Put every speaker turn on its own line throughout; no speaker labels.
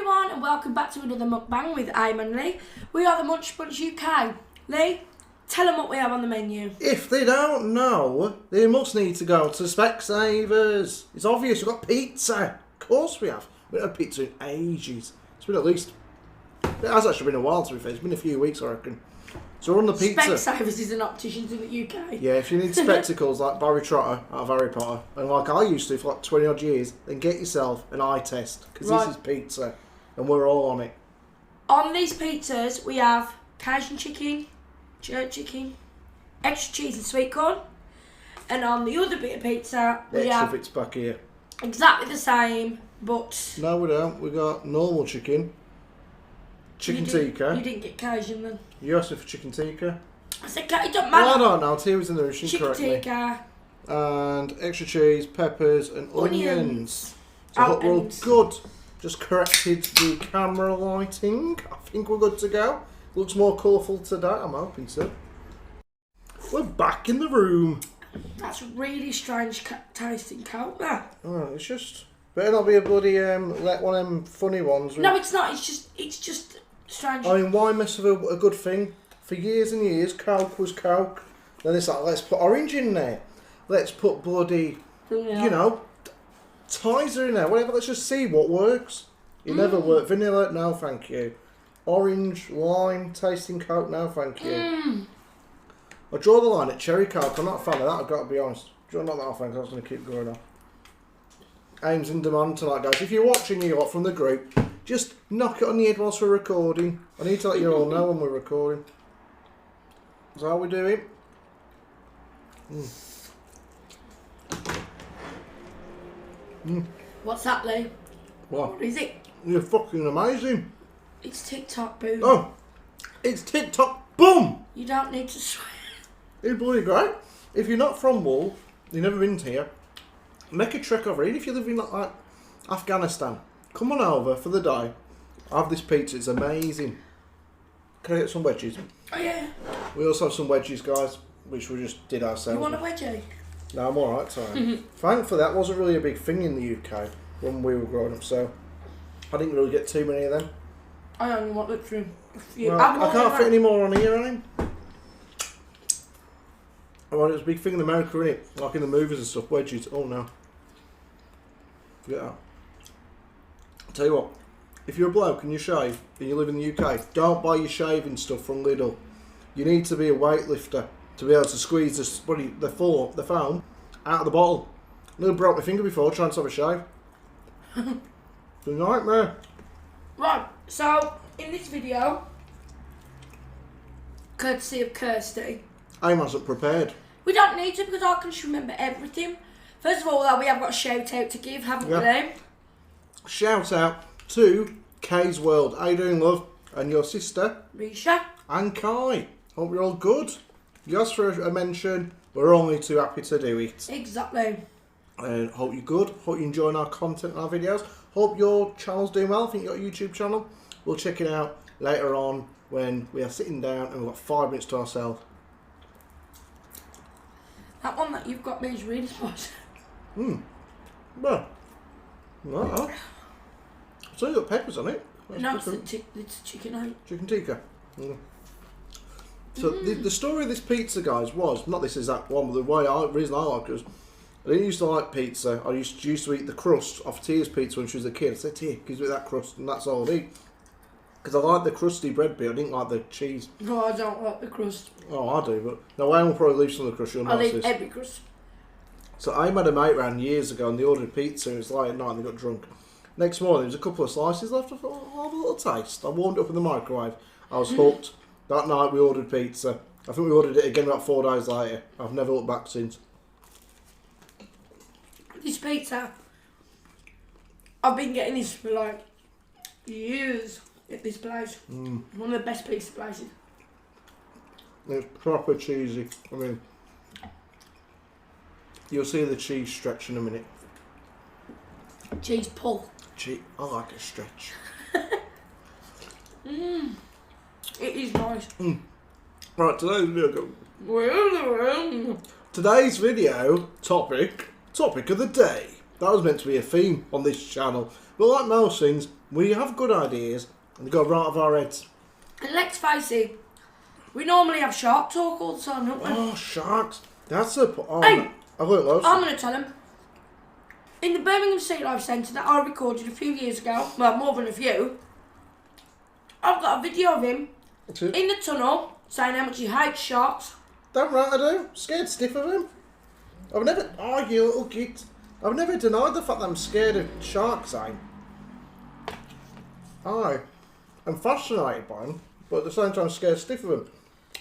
everyone and welcome back to another mukbang with I'm and Leigh. We are the Munch UK. Leigh, tell them what we have on the menu.
If they don't know, they must need to go to Specsavers. It's obvious, we've got pizza. Of course we have. We haven't had pizza in ages. It's been at least... It has actually been a while, to be fair. It's been a few weeks, I reckon. So we're on the pizza.
Specsavers is an opticians in the UK.
Yeah, if you need spectacles like Barry Trotter out of Harry Potter, and like I used to for like 20 odd years, then get yourself an eye test, because This is pizza, and we're all on it.
On these pizzas, we have Cajun chicken, jerk chicken, extra cheese and sweet corn. And on the other bit of pizza, we have...
bits back here.
Exactly the same, but...
No, we don't. We got normal chicken. Chicken tikka.
You didn't get Cajun then.
You asked me for chicken tikka.
I said, it don't matter.
Well, I don't know. Tia was in the room. She corrected me.
Chicken tikka.
And extra cheese, peppers, and onions. So
Oh,
we're all good. Just corrected the camera lighting. I think we're good to go. Looks more colourful today. I'm hoping so. We're back in the room.
That's really strange tasting coat, that.
Oh, it's just... Better not be a bloody, let one of them funny ones.
No, it's not. It's just strange.
I mean, why mess with a good thing? For years and years, Coke was Coke. Then it's like, let's put orange in there. Let's put bloody, you know, Tizer in there. Whatever, let's just see what works. It never worked. Vanilla, no thank you. Orange, lime, tasting Coke, no thank you. I draw the line at cherry Coke. I'm not a fan of that, I've got to be honest. I'm not that a fan because I was going to keep going on. Aim's in demand tonight, guys. If you're watching you lot from the group, just knock it on the head whilst we're recording. I need to let you all know when we're recording. Is that how we're doing?
What's that, Leigh?
What
is it?
You're fucking amazing.
It's TikTok boom.
Oh, it's TikTok boom.
You don't need to swear.
It's bloody great. If you're not from Wool, you've never been here, make a trek over. Even if you live in like Afghanistan, come on over for the day. Have this pizza. It's amazing. Can I get some wedges?
Oh yeah.
We also have some wedges, guys, which we just did ourselves.
You want a wedgie?
No, I'm alright, sorry. Thankfully, that wasn't really a big thing in the UK when we were growing up, so I didn't really get too many of them.
I only want literally a few.
Well, I can't fit any more on here, I mean. Oh, it was a big thing in America, innit? Like in the movies and stuff, wedges. Oh no. Forget that. I'll tell you what, if you're a bloke and you shave and you live in the UK, don't buy your shaving stuff from Lidl. You need to be a weightlifter to be able to squeeze the foam out of the bottle. I nearly broke my finger before trying to have a shave. It's a nightmare.
Right, so in this video, courtesy of Kirsty,
I wasn't prepared.
we don't need to because I can just remember everything. First of all, though, we have got a shout out to give, haven't we, Leigh?
Shout out to Kay's World. How you doing, love? And your sister,
Risha.
And Kai. Hope you're all good. You asked for a mention. We're only too happy to do it.
Exactly.
And hope you're good. Hope you're enjoying our content and our videos. Hope your channel's doing well. I think you've got a YouTube channel. We'll check it out later on when we are sitting down and we've got 5 minutes to ourselves.
That one that you've got me is really spicy.
Well, no. So you've got peppers on it. That's
No, it's
different.
chicken, ain't it?
Chicken tikka. So the story of this pizza, guys, was not this exact one, but the reason I like it was I didn't used to like pizza. I used to eat the crust off Tia's pizza when she was a kid. I said, Tia, gives me that crust, and that's all I'd eat. Because I like the crusty bread bit. I didn't like the cheese.
No, I don't like the crust.
Oh, I do, but no, I will probably leave some of the crust. You'll
I
notice.
leave every crust.
So I had a mate round years ago, and they ordered pizza. It was late at night, and they got drunk. Next morning, there was a couple of slices left. I thought, I'll have a little taste. I warmed it up in the microwave. I was hooked. That night, we ordered pizza. I think we ordered it again about 4 days later. I've never looked back since.
This pizza, I've been getting this for like years at this place. One of the best pizza places.
It's proper cheesy. I mean, you'll see the cheese stretch in a minute.
Cheese pull.
I like a stretch.
It is nice.
Right, today's video topic of the day. That was meant to be a theme on this channel. But like most things, we have good ideas and they go right off our heads.
And let's face it, we normally have shark talk all the time, don't we?
Oh, sharks. That's a... Oh,
Hey,
I've got loads.
I'm going to tell him. In the Birmingham Sea Life Centre that I recorded a few years ago, well, more than a few, I've got a video of him in the tunnel saying how much he hates sharks.
Damn right I do. Scared stiff of him. I've never... Oh, you little git. I've never denied the fact that I'm scared of sharks, I'm fascinated by them, but at the same time scared stiff of them.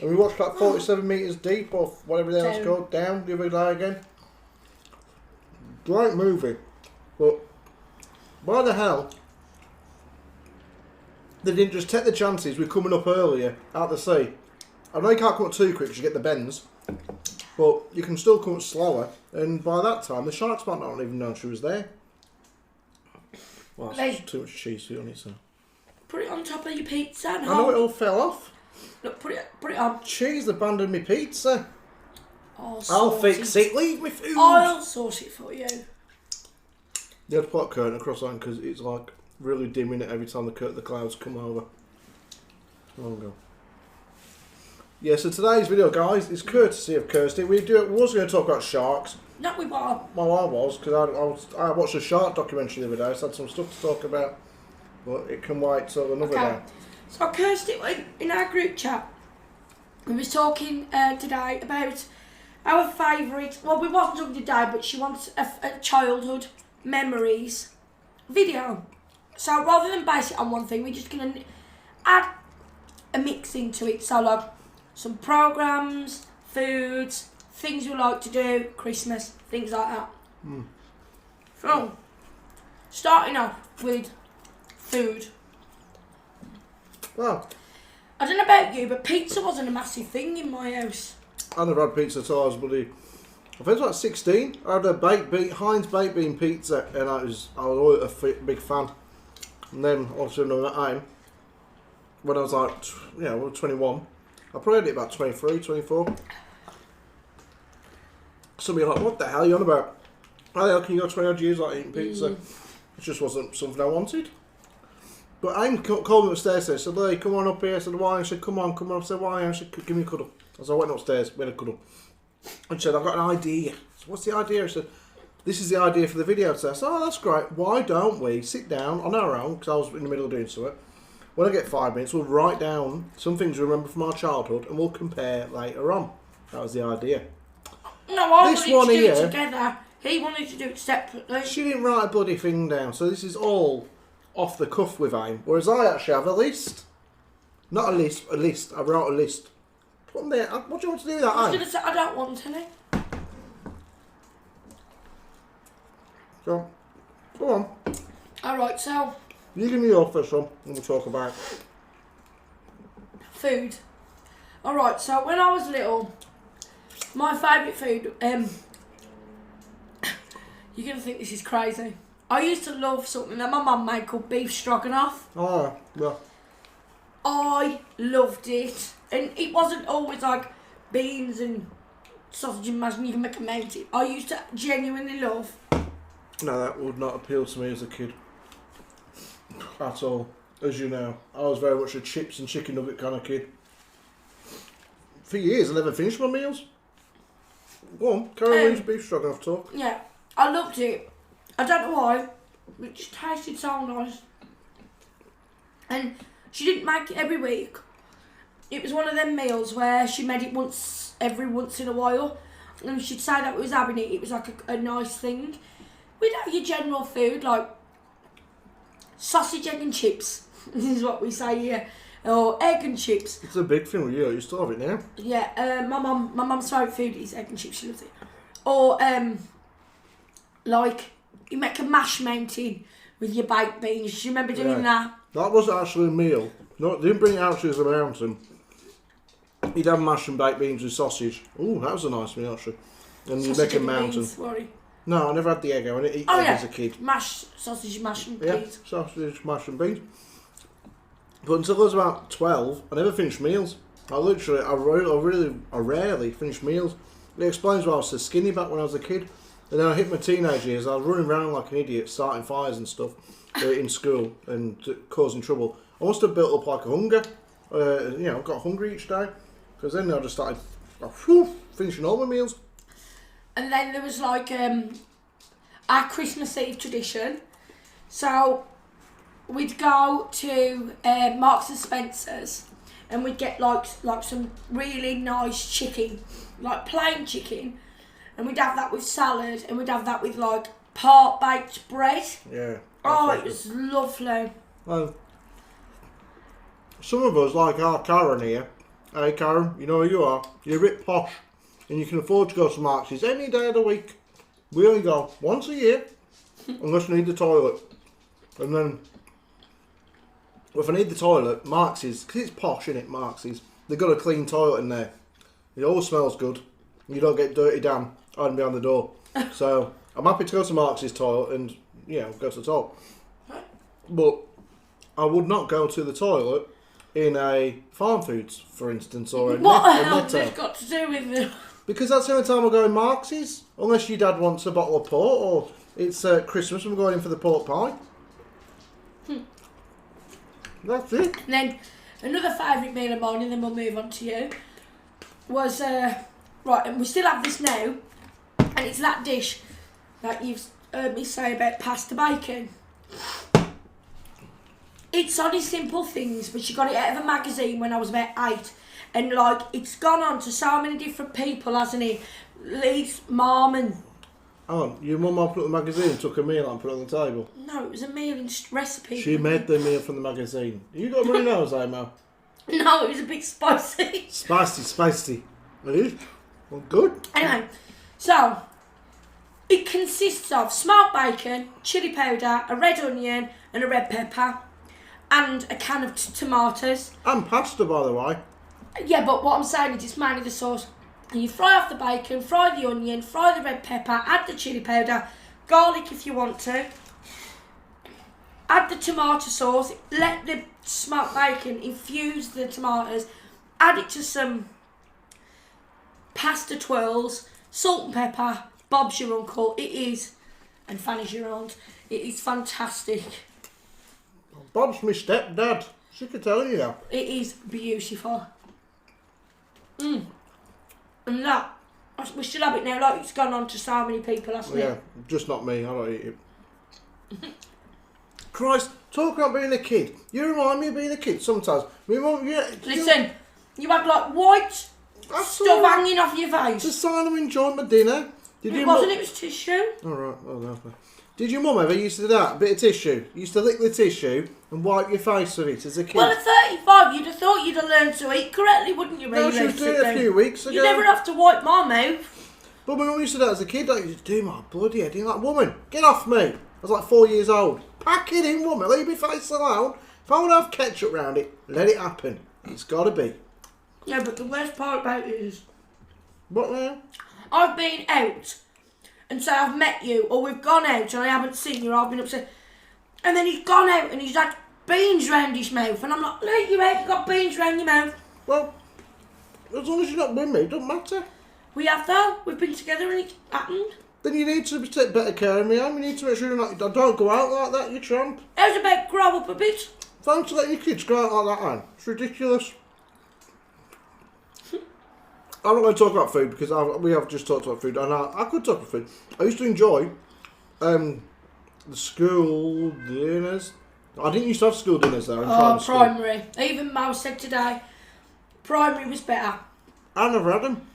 And we watched that 47 metres deep, or whatever the hell it's called, down the other day again. Great movie. But why the hell they didn't just take the chances with coming up earlier out the sea? I know you can't come up too quick because you get the bends, but you can still come up slower, and by that time the sharks might not even know she was there. Well, that's too much cheese on it, so.
Put it on top of your pizza and
I know it all fell off.
Look, put it on.
Cheese abandoned me pizza.
I'll
fix it. Leave me food.
I'll sort it for you.
You had to put a curtain across that because it's like really dimming it every time the clouds come over. There we go. Yeah, so today's video, guys, is courtesy of Kirsty. We was going to talk about sharks.
No, we were.
Well, I was, because I watched a shark documentary the other day, so I had some stuff to talk about. But it can wait till another day.
So Kirsty, in our group chat, we was talking today about our favourite, well, we wasn't talking today, but she wants a childhood memories video. So rather than base it on one thing, we're just going to add a mix into it. So like some programmes, foods, things we like to do, Christmas, things like that. So, starting off with food.
Well,
I don't know about you, but pizza wasn't a massive thing in my house.
I never had pizza until I was I think it was about 16. I had a Heinz baked bean pizza, and I was always a big fan. And then, obviously, another time, when I was like, 21, I probably had it about 23, 24. Somebody like, what the hell are you on about? How the hell can you go 20 odd years like eating pizza? It just wasn't something I wanted. But Aim called me upstairs and said, Leigh, come on up here. I said, why? I said, come on. I said, why? I said, give me a cuddle. So I went upstairs, we had a cuddle. And she said, I've got an idea. So what's the idea? I said, this is the idea for the video. So I said, oh, that's great. Why don't we sit down on our own, because I was in the middle of doing something. When I get 5 minutes, we'll write down some things we remember from our childhood and we'll compare later on. That was the idea.
No, I wanted to do it together. He wanted to do it separately.
She didn't write a bloody thing down, so this is all off the cuff with Aim. Whereas I actually have a list. Not a list, a list. I wrote a list. Put them there. What do you want to do with that,
I was
Aim?
going to say, I don't want any.
So, go on.
Alright, so...
You give me your first one and we'll talk about
food. Alright, so when I was little, my favourite food, you're going to think this is crazy. I used to love something that my mum made called beef stroganoff.
Oh, yeah.
I loved it. And it wasn't always like beans and sausage and mash and you can make a mountain. I used to genuinely love.
No, that would not appeal to me as a kid. At all. As you know, I was very much a chips and chicken nugget kind of kid. For years, I never finished my meals. Go on, carry on beef stroganoff talk.
Yeah, I loved it. I don't know why, but it just tasted so nice. And she didn't make it every week. It was one of them meals where she made it once in a while. And she'd say that we was having it, it was like a nice thing. We'd have your general food, like sausage, egg and chips. This is what we say here. Or egg and chips.
It's a big thing with you. You still have it now.
Yeah, my mum's favourite food is egg and chips. She loves it. Or like you make a mash mountain with your baked beans. Do you remember doing that?
That wasn't actually a meal. No, they didn't bring it out to us as a mountain. You'd have mashed and baked beans with sausage. Ooh, that was a nice meal actually. And you make a mountain. No, I never had the egg. I didn't eat egg as a kid.
Sausage, mash and
Yeah,
beans.
sausage, mash and beans. But until I was about 12, I never finished meals. I rarely finished meals. It explains why I was so skinny back when I was a kid. And then I hit my teenage years. I was running around like an idiot, starting fires and stuff in school and causing trouble. I must have built up like a hunger. Got hungry each day. Because then I just started finishing all my meals.
And then there was like our Christmas Eve tradition. So we'd go to Marks and Spencer's and we'd get like some really nice chicken, like plain chicken, and we'd have that with salad and we'd have that with like part baked bread.
Yeah.
Oh, it was lovely.
Well, some of us, like our Karen here, hey Karen, you know who you are, you're a bit posh and you can afford to go to Marks any day of the week. We only go once a year unless we need the toilet. And then if I need the toilet, Marks is, because it's posh, isn't it, Marks is, they've got a clean toilet in there. It always smells good. You don't get dirty down hiding behind the door. So I'm happy to go to Marks' toilet and, go to the toilet. But I would not go to the toilet in a Farm Foods, for instance, or a
What the hell
Netto.
has this got to do with it?
Because that's the only time I go in Marks', unless your dad wants a bottle of port, or it's Christmas and we're going in for the pork pie. That's it.
And then another favourite meal of mine, and then we'll move on to you, was, right, and we still have this now, and it's that dish that you've heard me say about pasta bacon. It's only simple things, but she got it out of a magazine when I was about 8, and like, it's gone on to so many different people, hasn't it? Leigh's mum and...
Oh, your mum opened up the magazine and took a meal and put it on the table?
No, it was a meal and recipe.
She made the meal from the magazine. You got a runny nose, Amo?
No, it was a bit spicy.
Spicy. It is? Well, good.
Anyway, so it consists of smoked bacon, chilli powder, a red onion and a red pepper, and a can of tomatoes.
And pasta, by the way.
Yeah, but what I'm saying is it's mainly the sauce. And you fry off the bacon, fry the onion, fry the red pepper, add the chilli powder, garlic if you want to. Add the tomato sauce, let the smoked bacon infuse the tomatoes, add it to some pasta twirls, salt and pepper, Bob's your uncle. It is, and Fanny's your aunt. It is fantastic.
Bob's my stepdad. She could tell you that.
It is beautiful. And that, we should have it now, like it's gone on to so many people, hasn't it?
Yeah, just not me. I don't eat it. Christ, talk about being a kid. You remind me of being a kid sometimes. My mum,
Listen, you had like white stuff hanging off your face.
It's a sign of enjoying my dinner.
It wasn't, it was tissue.
Alright, no. Did your mum ever used to do that? A bit of tissue? You used to lick the tissue and wipe your face with it as a kid?
Well, at 35, you'd have thought you'd have learned to eat correctly, wouldn't you?
No, she was doing it a few weeks ago.
You never have to wipe my mouth.
But my mum used to do that as a kid. Like, you do my bloody head in. Like, woman, get off me. I was like 4 years old. Pack it in, woman. Leave my face alone. If I want to have ketchup round it, let it happen. It's got to be.
Yeah, but the worst part about it is...
What now?
I've been out, and so I've met you, or we've gone out and I haven't seen you, or I've been upset. And then he's gone out and he's had beans round his mouth, and I'm like, look, you ain't got beans round your mouth.
Well, as long as you're not with me, it doesn't matter.
We have though. We've been together and it's happened.
Then you need to take better care of me. You need to make sure you're not... Don't go out like that, you tramp.
How's about grow up a bit?
Thanks for letting your kids go out like that, Anne. It's ridiculous. I'm not going to talk about food because we have just talked about food, and I could talk about food. I used to enjoy the school dinners. I didn't used to have school dinners there.
Primary. Even Mo said today, primary was better.
I never had them.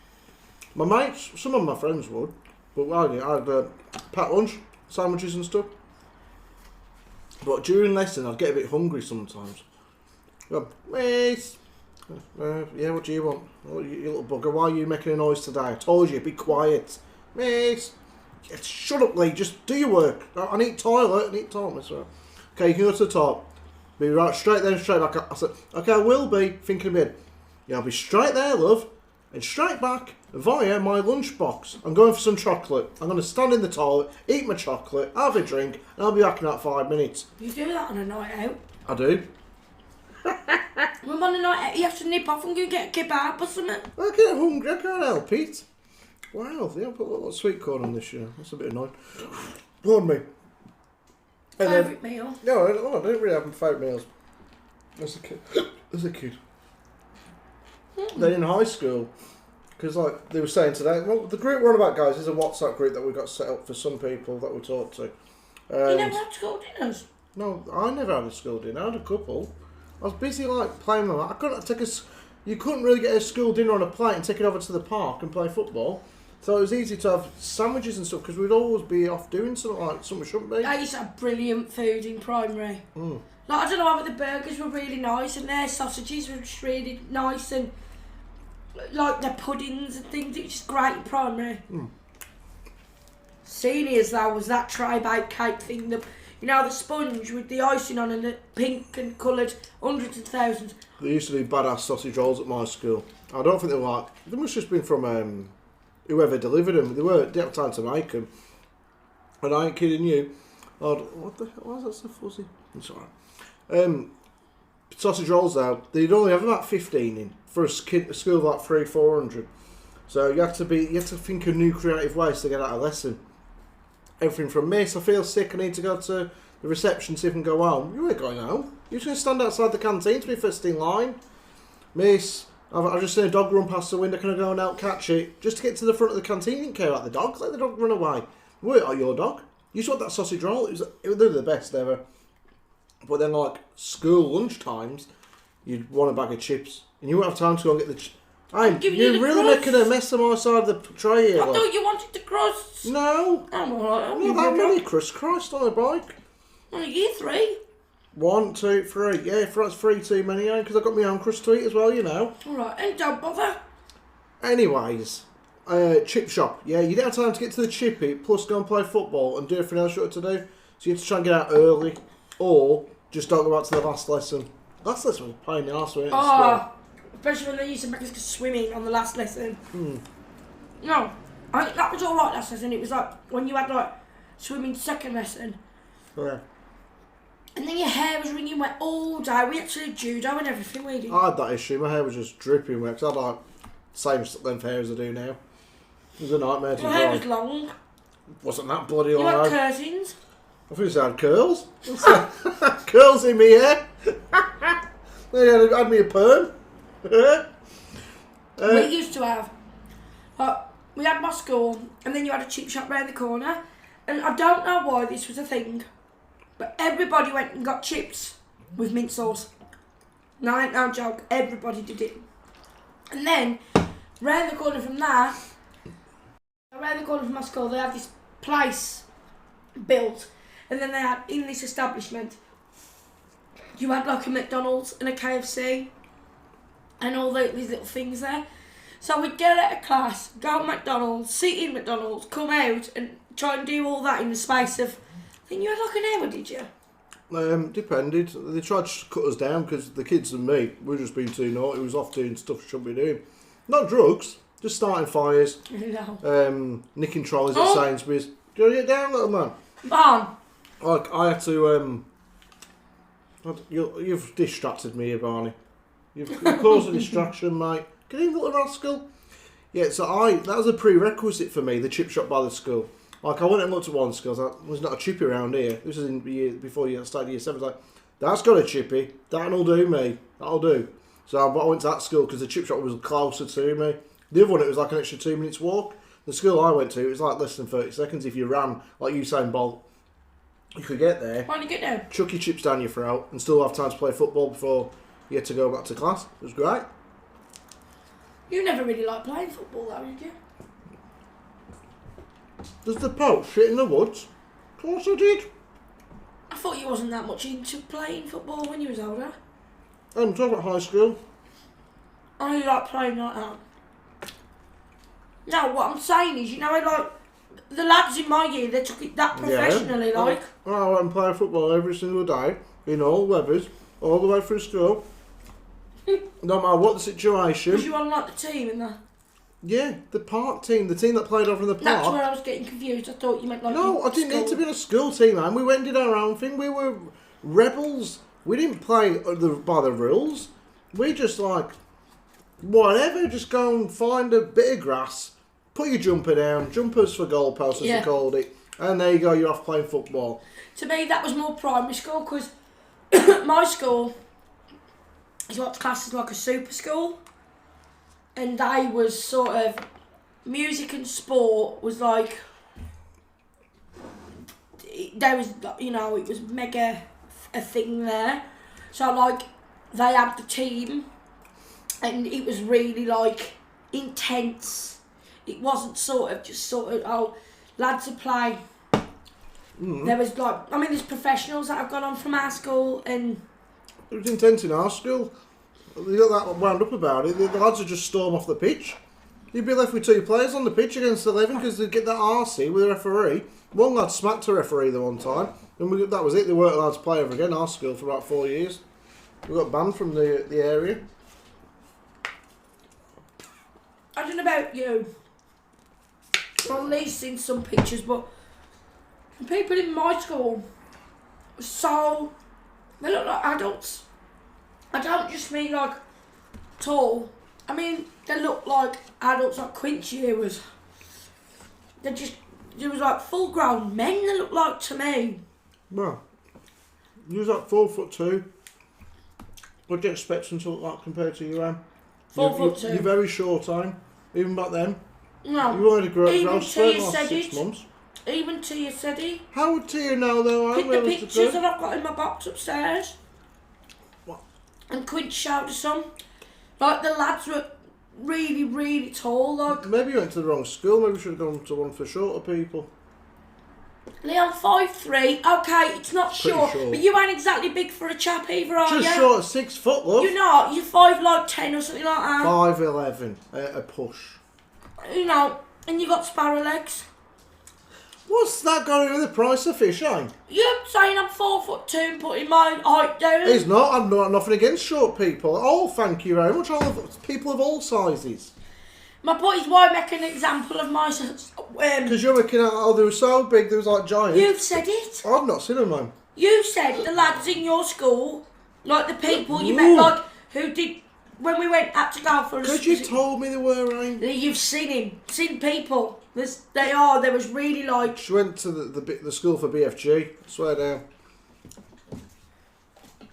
My mates, some of my friends would, but I had packed lunch, sandwiches and stuff. But during lesson, I'd get a bit hungry sometimes. Go, mate. Yeah, what do you want? Oh, you little bugger, why are you making a noise today? I told you, be quiet. Mate, shut up, Leigh, just do your work. I need toilet, Miss. Okay, you can go to the top. Be right straight there and straight back. I said, okay, I will be, thinking a bit. Yeah, I'll be straight there, love, and straight back via my lunchbox. I'm going for some chocolate. I'm going to stand in the toilet, eat my chocolate, have a drink, and I'll be back in about 5 minutes.
You do that on a night out?
I do.
When on a night out, you have to nip off and go get a kebab or something.
I get hungry, I can't help it. Wow, they haven't put a lot of sweet corn on this year. That's a bit annoying. Pardon me.
Favourite meal?
No, I don't really have favourite meals. As a kid. Then in high school, because like they were saying today, well, the group we're on about, guys, is a WhatsApp group that we got set up for some people that we talk to.
You never had school dinners?
No, I never had a school dinner. I had a couple. I was busy like playing with them. I couldn't take you couldn't really get a school dinner on a plate and take it over to the park and play football. So it was easy to have sandwiches and stuff because we'd always be off doing something like something we shouldn't be.
I used to have brilliant food in primary. Like, I don't know why, but the burgers were really nice and their sausages were just really nice and like the puddings and things. It was just great in primary. Seniors though was that try-bake cake thing, the sponge with the icing on and the pink and coloured hundreds and thousands.
They used to do badass sausage rolls at my school. I don't think they were like, they must have just been from whoever delivered them. They didn't have time to make them. And I ain't kidding you. What the hell, why is that so fuzzy? It's alright. Sausage rolls though, they'd only have about 15 in for a school of like 300-400. So you have to think of new creative ways to get out a lesson. Everything from miss, I feel sick, I need to go to the reception, see if I can go home. You ain't going home. You're just going to stand outside the canteen to be first in line. Miss, I've just seen a dog run past the window, can I go and help catch it? Just to get to the front of the canteen, you didn't care about the dog, let the dog run away. Wait, are your dog? You saw that sausage roll, they were the best ever. But then like school lunch times, you'd want a bag of chips. And you wouldn't have time to go and get the chips. You're really making a mess of my side of the tray here.
I thought you wanted the crusts.
No.
I'm alright.
Not that many crusts. Christ on a bike.
Well, year 3.
1, 2, 3. Yeah, that's 3 too many, because I've got my own crust to eat as well, you know.
Alright, and don't bother.
Anyways, chip shop. Yeah, you didn't have time to get to the chippy, plus go and play football and do everything else you had to do. So you had to try and get out early, or just don't go back to the last lesson. Last lesson was a pain in the arse, wasn't it?
Especially when they used to make us go swimming on the last lesson. No, I think that was alright last lesson. It was like when you had like swimming second lesson.
Yeah.
And then your hair was wringing wet all day. We actually did judo and everything, we did.
I had that issue. My hair was just dripping wet because I had like the same length hair as I do now. It was a nightmare to
My
dry.
hair was long.
Wasn't that bloody
You
long?
had curtains.
I think I had curls. Curls in me hair. They had me a perm.
We used to have, we had my school, and then you had a chip shop round the corner, and I don't know why this was a thing, but everybody went and got chips with mint sauce. No joke, everybody did it. And then, round the corner from that, around the corner from my school, they had this place built, and then they had, in this establishment, you had like a McDonald's and a KFC, and all these little things there. So we'd get out of class, go to McDonald's, sit in McDonald's, come out and try and do all that in the space of, I think you had like an hour, did you?
Depended. They tried to cut us down because the kids and me, we were just being too naughty. We was off doing stuff we shouldn't be doing. Not drugs, just starting fires,
No.
nicking trolleys at Sainsbury's. Do you want to get down, little man?
Barn.
Like, I had to, you've distracted me here, Barney. You've caused a distraction, mate. Get in, little rascal. Yeah, so that was a prerequisite for me, the chip shop by the school. Like, I went and looked at one school, I was like, there's not a chippy around here. This was in the year before you started year 7. I was like, that's got a chippy. That'll do me. That'll do. So I went to that school because the chip shop was closer to me. The other one, it was like an extra 2 minutes walk. The school I went to, it was like less than 30 seconds. If you ran, like Usain Bolt, you could get there.
Why did you get down?
Chuck your chips down your throat and still have time to play football before you had to go back to class. It was great.
You never really liked playing football though, did you?
Does the Pope shit in the woods? Of course I did.
I thought you wasn't that much into playing football when you was older.
I'm talking about high school.
I only like playing like that. No, what I'm saying is, like, the lads in my year, they took it that professionally,
yeah.
like.
I went and play football every single day, in all weathers, all the way through school. No matter what the situation.
Was you on, like, the team and that?
Yeah, the park team, the team that played over in the park.
That's where I was getting confused. I thought you meant, like,
no, I didn't need to be in a school team, man. We went and did our own thing. We were rebels. We didn't play by the rules. We just, like, whatever, just go and find a bit of grass, put your jumper down, jumpers for goalposts as they called it, and there you go, you're off playing football.
To me, that was more primary school, because my school is what's classed as like a super school, and I was sort of, music and sport was like, there was, you know, it was mega a thing there. So like, they had the team, and it was really like intense. It wasn't sort of just oh, lads to play. There was like, I mean, there's professionals that have gone on from our school, and
it was intense in our school. They got that wound up about it. The lads would just storm off the pitch. You'd be left with 2 players on the pitch against 11 because they'd get that RC with a referee. One lad smacked a referee the one time, and that was it. They weren't allowed to play ever again. Our school for about 4 years. We got banned from the area.
I don't know about you. I've at least seen some pictures, but the people in my school were so, they look like adults. I don't just mean like tall. I mean, they look like adults, like Quincy here was. There was like full grown men, they look like to me.
Well, you was like 4'2". What do you expect them to look like compared to you, Anne?
4'2".
You're very short, Anne. Even back then.
No.
You wanted to grow
Even
spurt
Tia
last
said
6
it.
months.
Even Tia said it.
How would Tia know though, Anne?
Pick the pictures that I've got in my box upstairs.
What?
And Quincy showed us some. Like, the lads were really, really tall. Like,
maybe you went to the wrong school. Maybe you should have gone to one for shorter people.
Leigh, I'm 5'3". Okay, it's not short, but you ain't exactly big for a chap either, are you?
Just short of 6 foot, love.
You're not. You're 5'10" or something like that.
5'11", a push.
You know, and you got sparrow legs.
What's that got to do with the price of fish, eh?
You're saying I'm 4'2" and putting my height down.
It's not. I'm not nothing against short people. Oh, thank you very much. I love people of all sizes.
My point is, why make an example of my...
Because you're making out, oh, they were so big, they was like giants.
You've said it.
I've not seen them, man.
You said the lads in your school, like the people you met, like, who did... When we went out to go for a...
Because you told me they were, right?
You've seen him. Seen people. There was really like...
She went to the school for BFG. I swear down.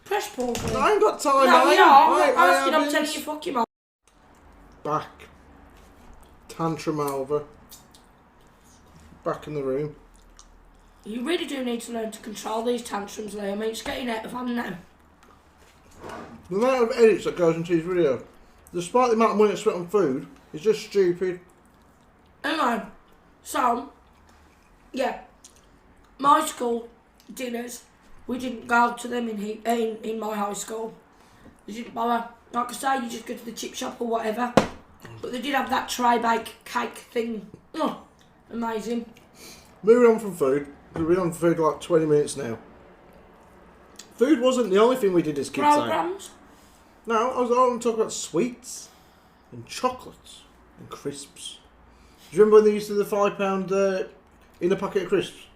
Press pause.
I ain't got time,
No,
mate.
you are. I'm not asking, I'm telling you, fuck you, man.
Back. Tantrum over. Back in the room.
You really do need to learn to control these tantrums, Leigh. I mean, it's getting out of hand now.
The amount of edits that goes into his video, despite the amount of money I spent on food, is just stupid.
Anyway, so, yeah, my school dinners, we didn't go to them in my high school. We didn't bother. Like I say, you just go to the chip shop or whatever. But they did have that try-bake cake thing. Oh, amazing.
Moving on from food. We've been on for food like 20 minutes now. Food wasn't the only thing we did as kids.
Programmes?
No, I want to talk about sweets and chocolates and crisps. Do you remember when they used to do the £5 in a packet of crisps?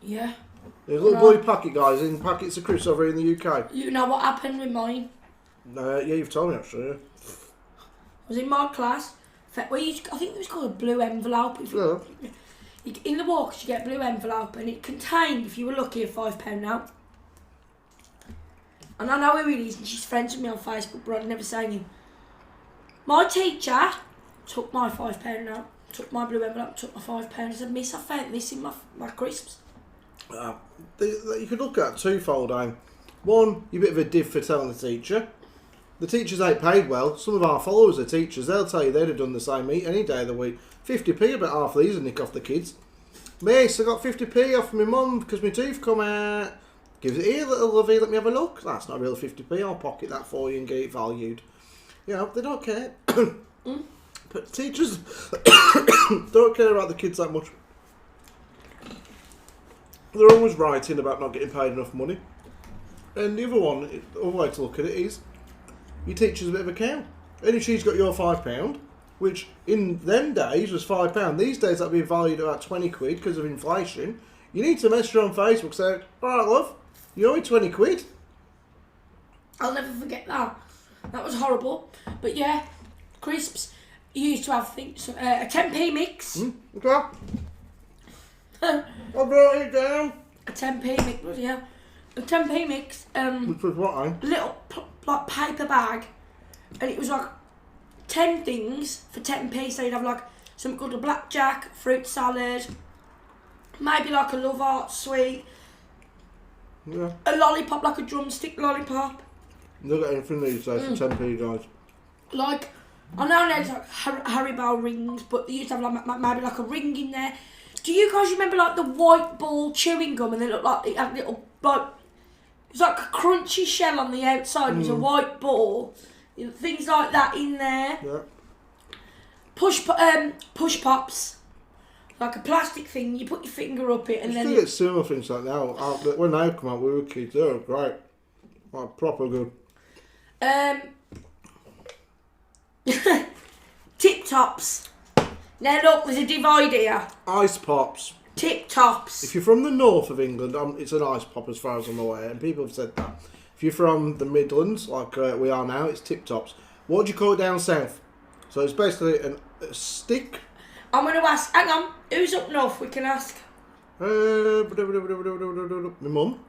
Yeah.
There's little blue packet guys in packets of crisps over here in the UK.
You know what happened with mine?
Yeah, you've told me actually. Yeah.
I was in my class. I think it was called a blue envelope. In the walks, you get a blue envelope, and it contained, if you were lucky, a £5 note. And I know who it is, and she's friends with me on Facebook, but I'd never seen him. My teacher took my £5 note, took my blue envelope, took my £5. I said, Miss, I found this in my crisps.
You could look at twofold, aim. One, you're a bit of a div for telling the teacher. The teachers ain't paid well. Some of our followers are teachers. They'll tell you they'd have done the same any day of the week. 50p about half of these and nick off the kids. Miss, I got 50p off my mum because my tooth come out. Give it here, little lovey, let me have a look. That's not real 50p. I'll pocket that for you and get it valued. You know, they don't care. But teachers don't care about the kids that much. They're always writing about not getting paid enough money. And the other way to look at it is, your teacher's a bit of a cow. And if she's got your £5, which in them days was £5, these days that'd be valued at about 20 quid because of inflation, you need to message her on Facebook and say, alright love, you owe me 20 quid.
I'll never forget that. That was horrible. But yeah, crisps. you used to have things, a 10p mix.
Okay. I wrote it down.
A 10p mix, bloody hell. A 10p mix,
Which was what, eh?
little like paper bag, and it was like 10 things for 10p, so you'd have like some good blackjack, fruit salad, maybe like a love heart sweet,
Yeah.
a lollipop, like a drumstick lollipop.
Look at anything these days for 10p, guys.
Like, I know there's like Haribo rings, but they used to have like maybe like a ring in there. Do you guys remember like the white ball chewing gum, and they looked like it had little like, it was like a crunchy shell on the outside. It was a white ball, you know, things like that in there.
Yeah.
Push pops, like a plastic thing. You put your finger up it, and
You
then
still get similar things like now. When they come out, we were kids. They were great. Like proper good.
Tip tops. Now look, there's a divide here.
Ice pops.
Tip tops.
If you're from the north of England, it's an ice pop as far as I'm aware, and people have said that. If you're from the Midlands, like we are now, it's tip tops. What do you call it down south? So it's basically a stick.
I'm going to ask, hang on, who's up north? We can ask.
My mum.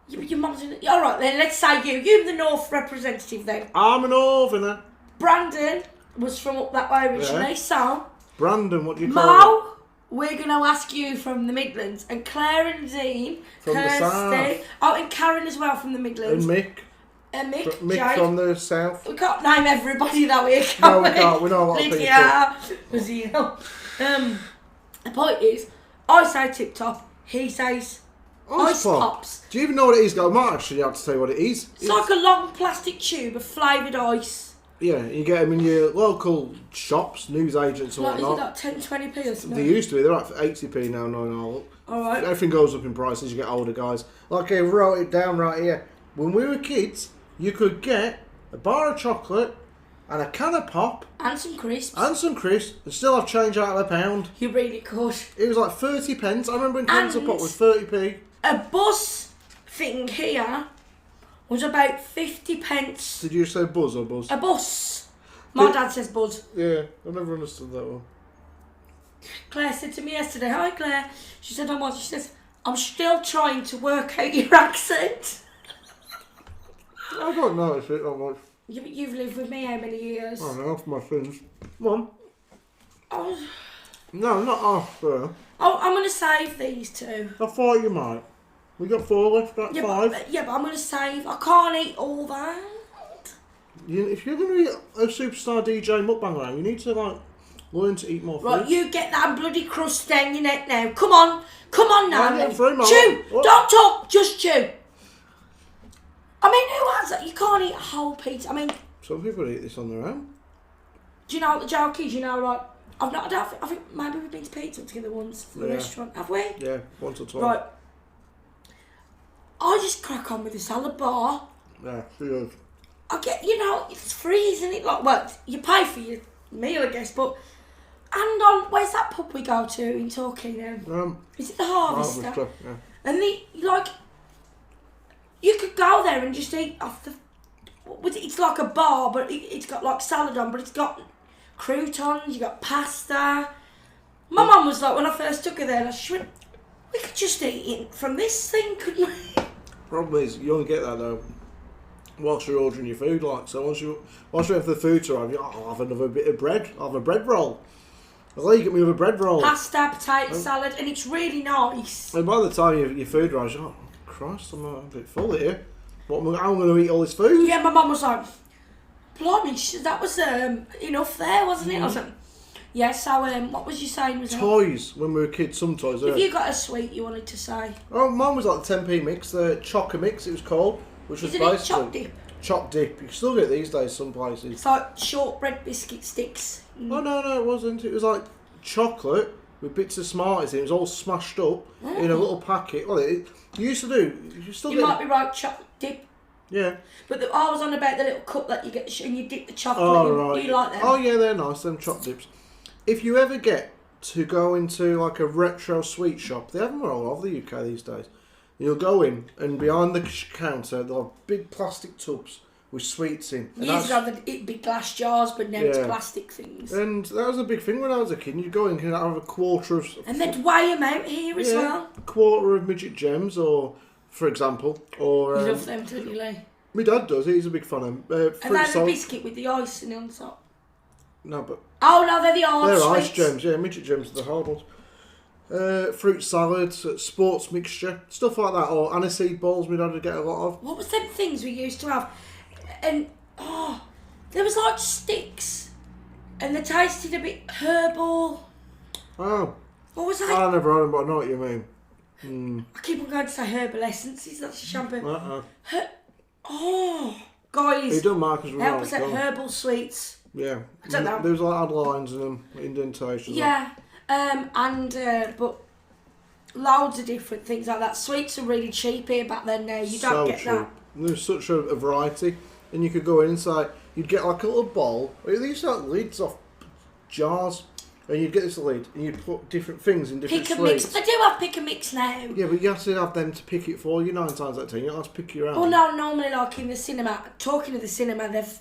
Your mum's in the... Alright then, let's say you. You're the north representative then.
I'm a northerner.
Brandon was from up that way originally,
Yeah.
so...
Brandon, what do you call it?
Mo, we're going to ask you from the Midlands. And Claire and Dean,
From the
Kirsty...
south.
Oh, and Karen as well from the Midlands.
And Mick.
And Mick,
Mick
Jade.
from the south.
We can't name everybody that way, can
No,
we?
we can't. We know a lot of people.
Lydia, Brazil. The point is, I say tip top, he says ice pops.
Do you even know what it is, guys? I might actually have to tell you what it is.
It's like a long plastic tube of flavoured ice.
Yeah, you get them in your local shops, news agents and
Like, is it
whatnot.
like 10, 20p or something?
They used to be. They're like 80p now. No.
Alright.
Everything goes up in price as you get older, guys. Like I wrote it down right here. When we were kids, you could get a bar of chocolate and a can of pop
And some crisps.
and some crisps and still have change out of a pound.
You really could.
It was like 30 pence. I remember when cans of
And-
pop was 30p.
A bus thing here was about 50 pence.
Did you say buzz or buzz?
A bus. My dad says buzz.
Yeah, I never understood that one.
Claire said to me yesterday, hi Claire. She said, she says, I'm still trying to work out your accent.
I don't notice it that much.
You've lived with me how many years?
I know, for my sins. Mum?
Oh,
No, not after.
I'm going to save these two.
I thought you might. We got 4 left, that's 5.
But I'm going to save. I can't eat all that.
If you're going to be a superstar DJ mukbang around, you need to learn to eat more food.
Right, you get that bloody crust down your neck now. Come on now.
I'm getting through, Mum.
Chew.
What?
Don't talk. Just chew. I mean, who has that? You can't eat a whole pizza. I mean,
Some people eat this on their own.
do you know what the joke is? You know, like, I think maybe we've been to pizza together once from a
Yeah.
restaurant. Have we?
Yeah, once or twice.
Right. I just crack on with the salad bar.
Yeah, she does.
I get, it's free, isn't it? Like, well, you pay for your meal, I guess, but... And on, where's that pub we go to in Torquay now? Is it the Harvester?
Harvester, yeah.
And you could go there and just eat off the... It's like a bar, but it's got like salad on, but it's got croutons, you got pasta. My mum was like, when I first took her there, she went, we could just eat it from this thing, couldn't we?
Problem is, you only get that though whilst you're ordering your food. So once you have the food to have, I'll have another bit of bread. I'll have a bread roll. Leigh, get me with a bread roll.
Pasta, potato salad, and it's really nice.
And by the time your food arrives, oh Christ, I'm a bit full here. What am I going to eat all this food?
Yeah, my mum was like, blimey, that was enough there, wasn't it? I was like, yeah, so what was you saying?
Toys, when we were kids, some toys.
Have you got a sweet you wanted to say?
Oh, mine was like the 10p mix, the chocker mix it was called, which was
Isn't it
basically...
choc dip?
Choc dip. You can still get it these days some places.
It's like shortbread biscuit sticks.
Oh, no, it wasn't. It was like chocolate with bits of Smarties in it. It was all smashed up in a little packet. Well, you used to do...
You might be right, choc dip.
Yeah.
But I was on about the little cup that you get and you dip the chocolate
Oh,
in.
right.
Do you like them?
Oh, yeah, they're nice, them choc dips. If you ever get to go into like a retro sweet shop, they have them all over the UK these days. You'll go in and behind the counter, they'll have big plastic tubs with sweets in. And
Years ago, it'd be glass jars, but now it's plastic things.
And that was a big thing when I was a kid. You'd go in and have a quarter of...
And they'd weigh them out here as well.
A quarter of midget gems, or, for example, or...
You love them, don't you, Leigh?
My dad does. He's a big fan of them.
And they have a biscuit with the icing on top.
No, but...
Oh, no, they're the hard
They're
sweets.
ice gems, yeah. Midget gems are the hard ones. Fruit salads, sports mixture, stuff like that, or aniseed balls my dad would get a lot of.
What was them things we used to have? And, there was like sticks. And they tasted a bit herbal.
Oh.
What was that?
I never had them, but I know what you mean.
I keep on going to say herbal essences, that's a shampoo. Guys.
He done Marcus
help us at herbal sweets.
Yeah.
I don't know.
There was like odd lines in them, indentations.
Yeah. But loads of different things like that. Sweets are really cheap here back then now. You don't get that.
There's such a variety. And you could go inside, you'd get like a little bowl. They used to have lids off jars. And you'd get this lid and you'd put different things in different
Pick and mix.
sweets.
They do have pick and mix now.
Yeah, but you have to have them to pick it for you 9 times out of 10. You don't have to pick your own.
Well, no, normally like in the cinema, talking of the cinema, they've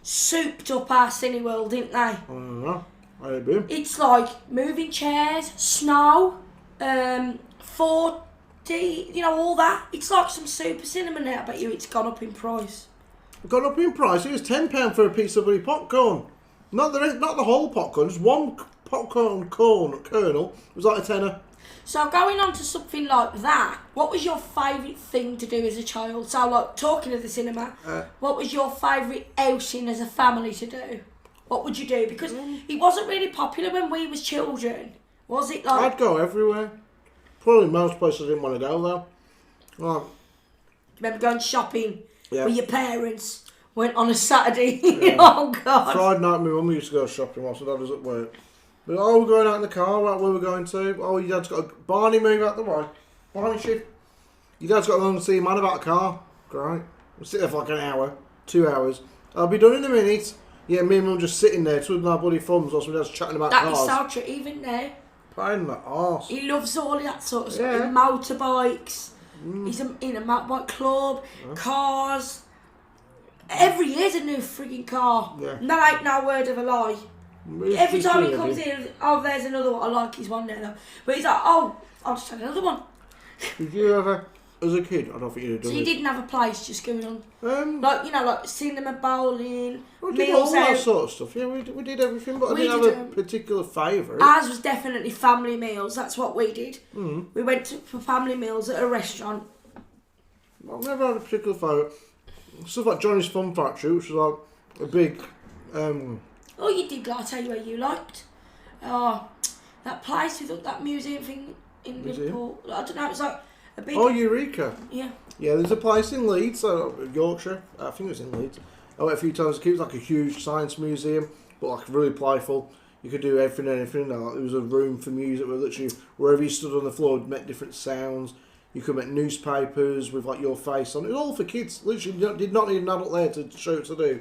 souped up our Cineworld, didn't they?
I don't know. How it been?
It's like moving chairs, snow, 4D, you know, all that. It's like some super cinema now, I bet you it's gone up in price.
Gone up in price. It was £10 for a piece of bloody popcorn. Not the whole popcorn, just one popcorn kernel. It was like a tenner.
So going on to something like that, what was your favourite thing to do as a child? So like talking of the cinema, what was your favourite outing as a family to do? What would you do? Because it wasn't really popular when we was children. Was it like...
I'd go everywhere. Probably most places I didn't want to go though. Like,
remember going shopping
yeah.
with your parents? Went on a Saturday.
Yeah.
Oh God.
Friday night, my mum used to go shopping whilst my dad was at work. But we're going out in the car. Right, where we're going to? Oh, your dad's got a... Barney, move out the way. Barney, shift. Your dad's got to go and see a man about a car. Great. We'll sit there for like an hour, 2 hours. I'll be done in a minute. Yeah, me and mum just sitting there twiddling our bloody thumbs whilst my dad's chatting about cars.
That is so true. Even now,
Pain in the arse.
he loves all of that sort of stuff.
Yeah.
Motorbikes. He's in a motorbike club. Cars. Every year's a new frigging car.
Yeah.
And that ain't no word of a lie. Every time he comes in, oh, there's another one. I like his one there though. But he's like, oh, I'll just have another one.
Did you ever, as a kid, I don't think you'd have done
So you
it.
didn't have a place just going on? Like, you know, like cinema, bowling,
We did
meals
all that
out.
sort of stuff. Yeah, we did everything, but I
We
didn't
did,
have a particular favourite.
Ours was definitely family meals. That's what we did. We went for family meals at a restaurant.
I've never had a particular favourite. Stuff like Johnny's Fun Factory, which was like a big...
Oh, you did, I'll tell you where you liked. Oh, that place with that museum thing in Liverpool. I don't know, it was like a big...
Oh, Eureka.
Yeah.
Yeah, there's a place in Leeds, Yorkshire. I think it was in Leeds. I went a few times. It was like a huge science museum, but like really playful. You could do everything and anything. Like, there was a room for music where literally wherever you stood on the floor, it met different sounds. You could make newspapers with like your face on it. It was all for kids. Literally, you did not need an adult there to show what to do.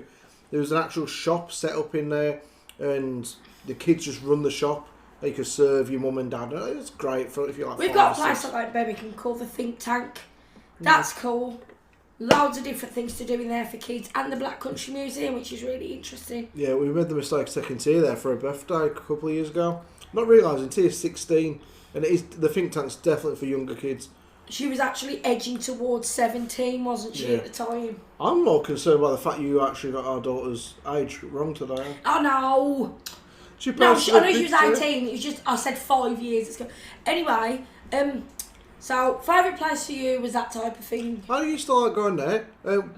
There was an actual shop set up in there, and the kids just run the shop. They could serve your mum and dad. It's great for if you like.
We've got a place like Birmingham called the Think Tank. That's cool. Loads of different things to do in there for kids, and the Black Country Museum, which is really interesting.
Yeah, we made the mistake of taking Tia there for her birthday a couple of years ago. Not realising Tia's 16, and it is the Think Tank's definitely for younger kids.
She was actually edging towards 17, wasn't she, at the time?
I'm more concerned by the fact you actually got our daughter's age wrong today.
Oh no!
I
know she was 18. It was just I said 5 years ago. Anyway, so favourite place for you was that type of thing.
I used to like going there.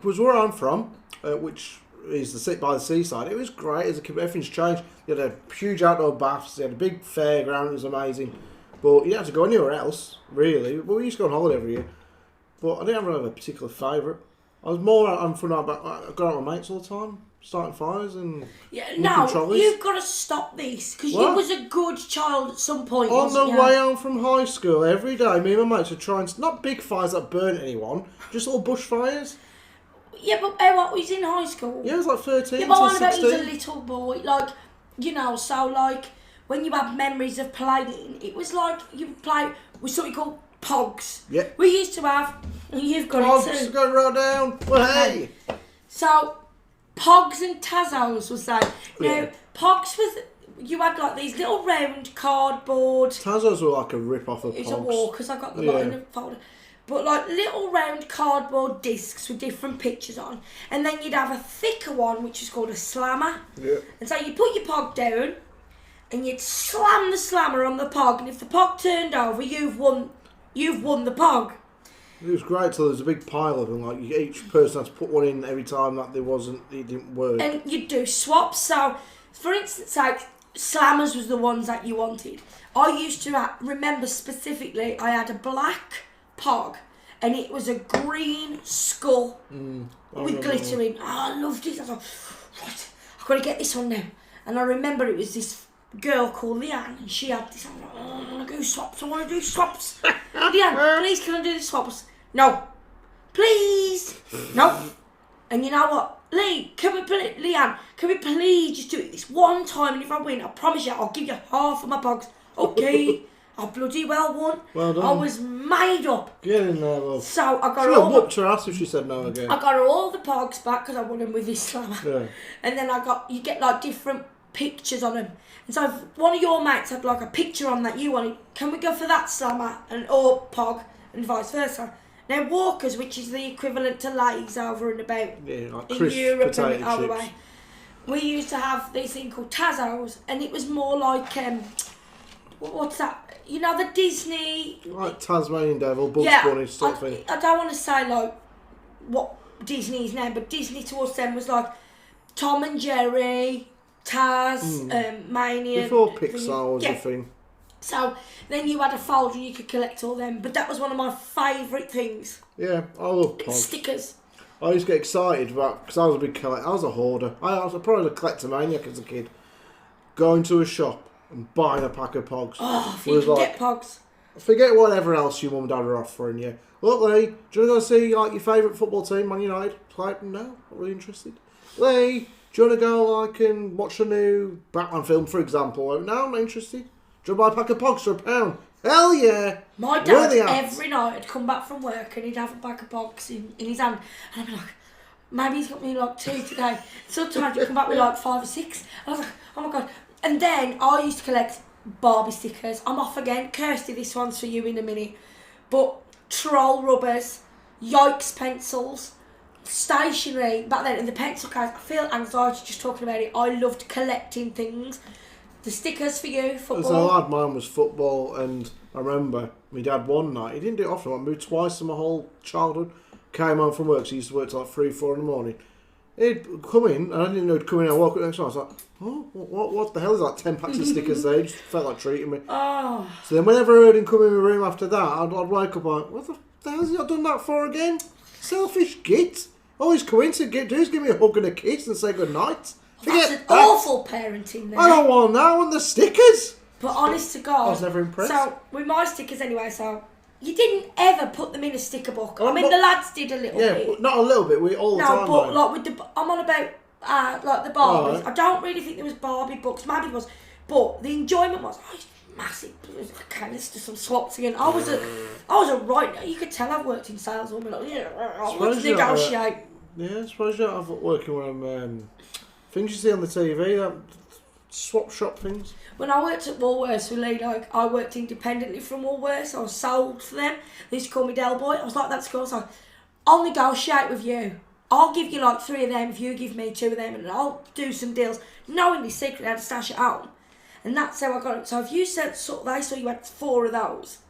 Was where I'm from, which is by the seaside. It was great as a kid. Everything's changed. You had a huge outdoor baths. You had a big fairground. It was amazing. But you didn't have to go anywhere else, really. Well, we used to go on holiday every year. But I didn't have a particular favourite. I was more out fun out, I got out with my mates all the time, starting fires and
no, you've got to stop this because you was a good child at some point.
On the way home from high school, every day, me and my mates would try and not big fires that burnt anyone, just little bush fires.
Yeah, but what was in high school?
Yeah, it was like 13.
Yeah, but
to
what about
16.
you was a little boy, like so like when you had memories of playing, it was like you would play with something called Pogs.
Yeah.
We used to have, and you've got
Pogs
it too.
go right down. Well, hey.
So, Pogs and Tazos was that.
Yeah.
Now, Pogs was, you had like these little round cardboard.
Tazos were like a rip-off of Pogs.
It's a Walkers, I got the lot in the folder. But like little round cardboard discs with different pictures on. And then you'd have a thicker one, which is called a slammer.
Yeah.
And so you put your Pog down, and you'd slam the slammer on the Pog, and if the Pog turned over, you've won the Pog.
It was great till there was a big pile of them. Like each person had to put one in every time that it didn't work.
And you'd do swaps. So, for instance, like slammers was the ones that you wanted. I used to remember specifically. I had a black Pog, and it was a green skull with glitter in. Oh, I loved it. I thought, right, I've got to get this one now. And I remember it was this girl called Leigh, and she had this. I'm like, oh, I want to do swaps. Leigh, please can I do the swaps? No. Please. No. And you know what? Leigh, can we please just do it this one time, and if I win, I promise you, I'll give you half of my Pogs. Okay. I bloody well won.
Well done.
I was made up.
Get in there, love.
So I got
She would have whooped her ass if she said no again.
I got all the Pogs back because I won them with this slammer.
Yeah.
And then you get like different pictures on them. And so if one of your mates had like a picture on that you wanted, can we go for that slammer or Pog and vice versa? Now Walkers, which is the equivalent to Leigh's over and about
like
in
crisp
Europe and
potato
all the
chips.
way, we used to have this thing called Tazos, and it was more like what's that? You know the Disney,
like Tasmanian Devil, Bugs Bunny sort of thing.
I don't want to say like what Disney is now, but Disney to us then was like Tom and Jerry, Taz, Mania.
Before Pixar was a thing.
So then you had a folder and you could collect all them, but that was one of my favourite things.
Yeah, I love Pogs.
Stickers.
I used to get excited about, because I was a big collector, I was a hoarder. I was probably a kleptomaniac as a kid. Going to a shop and buying a pack of Pogs.
Oh, if you could get Pogs.
Forget whatever else your mum and dad are offering you. Look, Leigh, do you want to go see like your favourite football team, Man United? Like, no, not really interested. Leigh, do you want to go like and watch a new Batman film, for example? No, I'm not interested. Do you want to buy a pack of Pogs for £1? Hell yeah!
My dad every night would come back from work and he'd have a pack of Pogs in his hand, and I'd be like, maybe he's got me like 2 today. Sometimes he'd come back with like 5 or 6. I was like, oh my god. And then I used to collect Barbie stickers. I'm off again. Kirsty, this one's for you in a minute. But troll rubbers, yikes pencils, stationery back then, and the pencil case. I feel anxiety just talking about it. I loved collecting things. The stickers for you, football.
As a lad, mine was football, and I remember my dad one night, he didn't do it often, I moved twice in my whole childhood, came home from work, so he used to work till like 3, 4 in the morning. He'd come in, and I didn't know he'd come in, and I woke up next morning, I was like, oh, what the hell is that? 10 packs of stickers there, he just felt like treating me.
Oh.
So then whenever I heard him come in my room after that, I'd wake up like, what the hell has he not done that for again? Selfish git. All he's come in to do is give me a hug and a kiss and say goodnight.
That's an awful parenting there.
I don't want that, I want the stickers.
But honest to God,
I was never impressed.
So with my stickers anyway, so you didn't ever put them in a sticker book. I mean, the lads did a little bit.
Yeah, not a little bit. We all the time.
No, but like with the, I'm on about like the Barbies.
Right.
I don't really think there was Barbie books. Maybe it was, but the enjoyment was it's massive. Okay, let's do some swaps again. I was a right. You could tell I've worked in sales. I want to negotiate.
I suppose you don't have working with things you see on the TV, that swap shop things.
When I worked at Woolworths with Leigh, like, I worked independently from Woolworths. I was sold for them. They used to call me Del Boy. I was like that school. I was like, I'll negotiate with you. I'll give you like 3 of them if you give me 2 of them, and I'll do some deals. Knowing this secret, I had to stash it home. And that's how I got it. So if you said, they saw you had 4 of those,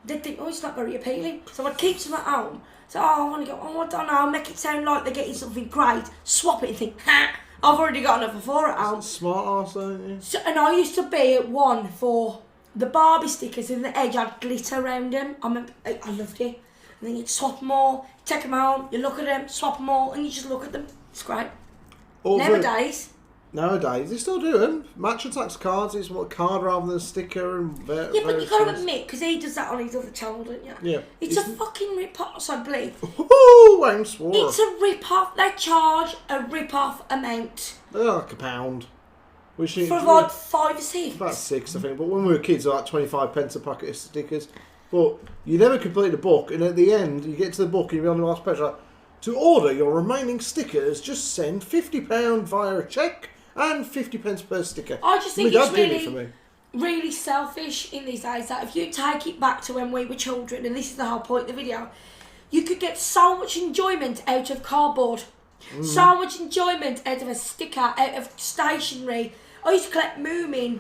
they'd think, oh, it's not very appealing. So I'd keep some at home. So, I want to go, I don't know, make it sound like they're getting something great. Swap it and think, ha! I've already got enough for 4 at home.
Smart arse, don't you?
So, and I used to be at one for the Barbie stickers, and the edge had glitter around them. I loved it. And then you'd swap them all, take them home, you look at them, swap them all, and you just look at them. It's great. Nowadays,
they still do them. Match attacks cards, it's what card rather than a sticker. And
yeah, but you got to admit, because he does that on his other channel, don't you?
Yeah.
It's a fucking rip-off, so I believe.
Ooh, Wayne swore.
It's a rip-off. They charge a rip-off amount.
They're like £1. Which
for like 5 or 6.
About 6, I think. But when we were kids, they're like 25p a packet of stickers. But you never complete the book, and at the end, you get to the book and you're on the last page, like, To order your remaining stickers, just send £50 via a cheque and 50p per sticker.
I just think
My
it's
dad did it for me.
really selfish in these days that if you take it back to when we were children, and this is the whole point of the video, you could get so much enjoyment out of cardboard, so much enjoyment out of a sticker, out of stationery. I used to collect Moomin,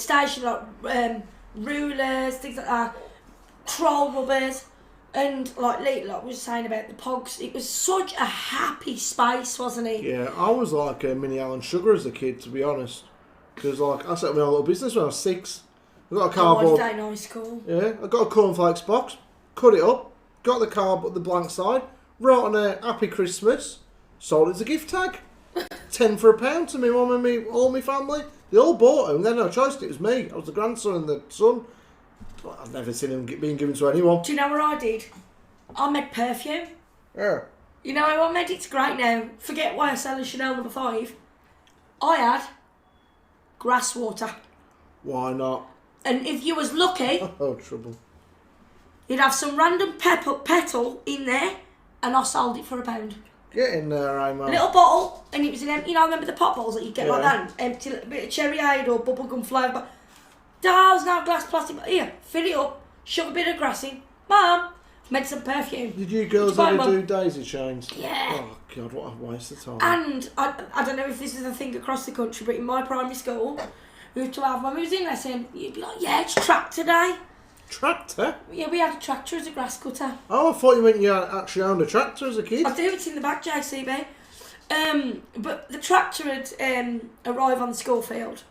stationery, like rulers, things like that, troll rubbers, and like Leigh was saying about the pogs. It was such a happy space, wasn't it?
Yeah, I was like a mini Alan Sugar as a kid, to be honest. Because like I set up my own little business when I was 6. I got a cardboard.
That nice school.
Yeah, I got a cornflakes box, cut it up, got the cardboard, the blank side, wrote on a Happy Christmas, sold it as a gift tag. 10 for £1 to me mum and all my family. They all bought them. They had no choice. It was me. I was the grandson and the son. I've never seen them being given to anyone.
Do you know what I did? I made perfume.
Yeah.
You know how I made it? It's great now. Forget why I sell a Chanel No. 5. I had grass water.
Why not?
And if you was lucky,
Oh, trouble.
you'd have some random petal in there, and I sold it for £1.
Get in there,
A
man.
little bottle, and it was an empty. You know, remember the pop bottles that you get like
Yeah.
that? Empty little bit of cherryade or bubblegum flavour. Dolls now, glass plastic. Here, fill it up, shove a bit of grass in. Mum, made some perfume.
Did you girls
Fine,
ever
Mum.
do daisy chains?
Yeah.
Oh, God, what a waste of time.
And I don't know if this is a thing across the country, but in my primary school, we used to have, when we was in lesson, you'd be like, yeah, it's tractor day.
Tractor?
Yeah, we had a tractor as a grass cutter.
Oh, I thought you meant you actually owned a tractor as a kid.
I do, it's in the back, JCB. But the tractor had arrived on the school field,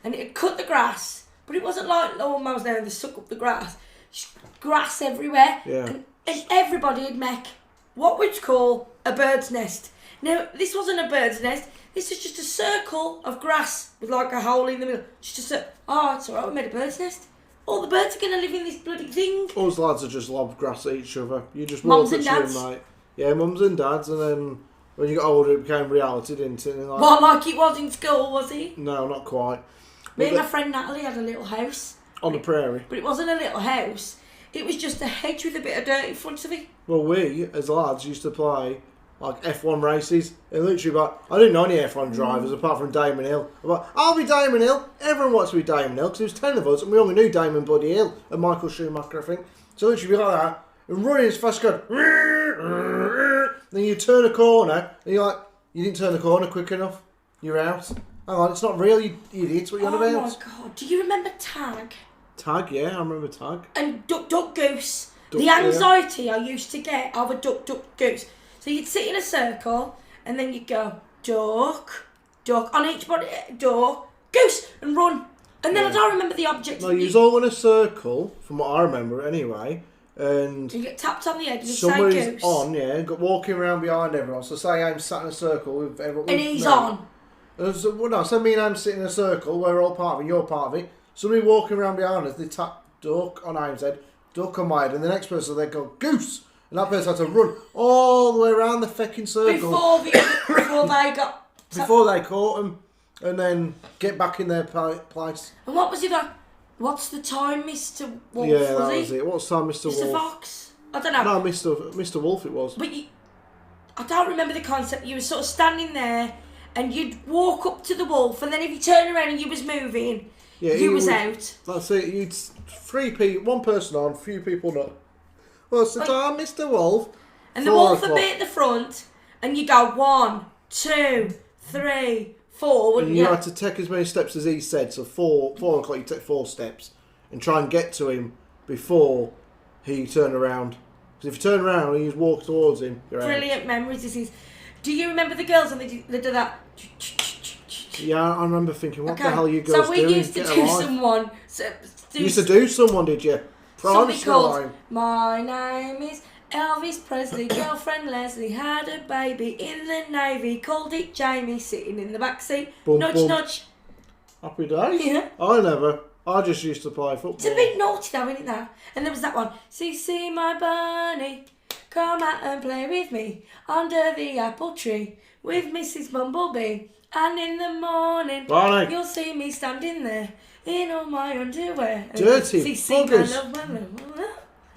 and it had cut the grass, but it wasn't like lawnmowers now, they suck up the grass. Just grass everywhere.
Yeah.
And everybody had make what we'd call a bird's nest. Now, this wasn't a bird's nest, this was just a circle of grass with like a hole in the middle. Just a it's alright, we made a bird's nest. All the birds are going to live in this bloody thing.
Us lads are just lobbed grass at each other. You just
Mums
walk
and
up to
dads.
them, mate. Yeah, mums and dads, and then when you got older, it became reality, didn't it? And like,
What, like it was in school, was it?
no, not quite.
Me and my friend Natalie had a little house.
On the prairie.
But it wasn't a little house. It was just a hedge with a bit of dirt in front of it.
Well, we, as lads, used to play like F1 races. And literally, like, I didn't know any F1 drivers apart from Damon Hill. I'm like, I'll be Damon Hill. Everyone wants to be Damon Hill because there was 10 of us and we only knew Damon Bloody Hill and Michael Schumacher, I think. So literally, be like that and running as fast as going. Then you turn a corner and you're like, you didn't turn the corner quick enough. You're out. Hang on, it's not real, you idiots. What are you on about?
Oh my god, do you remember Tag?
Tag, yeah, I remember Tag.
And Duck Duck Goose.
Duck,
the anxiety I used to get of a Duck Duck Goose. So you'd sit in a circle and then you'd go duck, duck on each body, duck, goose, and run. And then I don't remember the object.
No, you was all in a circle, from what I remember anyway, and
you get tapped on the head and you say
somebody's
goose.
on, yeah, walking around behind everyone. So say I'm sat in a circle with everyone.
And he's on.
So me and I'm sitting in a circle, we're all part of it, you're part of it. Somebody walking around behind us, they tap duck on Aim's head, duck on my head, and the next person they go goose, and that person had to run all the way around the fucking circle before they caught him, and then get back in their place.
And what was it like? What's the time, Mr. Wolf?
Yeah, that was it. What's time, Mr.
Mr.
Wolf?
Fox? I don't know.
No, Mr. Wolf it was.
But I don't remember the concept. You were sort of standing there and you'd walk up to the wolf, and then if you turned around and you was moving, you was out.
That's it. You'd 3 people, one person on, few people not. What's the time, Mr. Wolf?
And the wolf would be at the front, and you go 1, 2, 3, 4, wouldn't
and you had to take as many steps as he said. So 4 o'clock, you take 4 steps and try and get to him before he turned around. Because if you turn around and you just walk towards him, you're
Brilliant
out.
memories. This is. Do you remember the girls and they did that?
Yeah, I remember thinking, what the hell are you girls
So
doing?
we used to do someone.
You used to do someone, did you?
Something called My Name is Elvis Presley, girlfriend Leslie had a baby in the Navy, called it Jamie, sitting in the back seat.
Bum,
Nudge,
bum.
nudge.
Happy days?
Yeah.
I just used to play football.
It's a bit naughty though, isn't it that? And there was that one. See my Barney, come out and play with me under the apple tree with Mrs. Bumblebee. And in the morning,
Barney.
you'll see me standing there in all my underwear.
Dirty
See, my
buggers.
love, my love.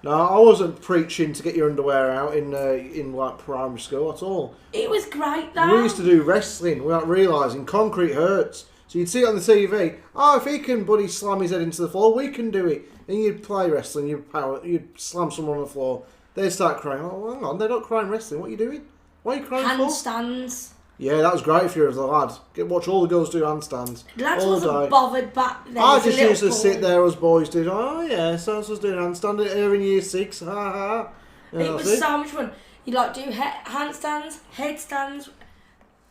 No, I wasn't preaching to get your underwear out in like primary school at all.
It was great though.
We used to do wrestling without realising concrete hurts. So you'd see it on the TV. Oh, if he can, buddy, slam his head into the floor, we can do it. And you'd play wrestling. You'd slam someone on the floor. They'd start crying. Oh, well, hang on, they're not crying wrestling. What are you doing? What are you crying for?
Handstands.
Yeah, that was great if you were a lad. Watch all the girls do handstands.
Lads
all
wasn't
day.
bothered back then.
I just used to sit there as boys did. Oh yeah, so I was doing handstand here in year 6. Ha ha.
It was so much fun. You'd like do handstands, headstands,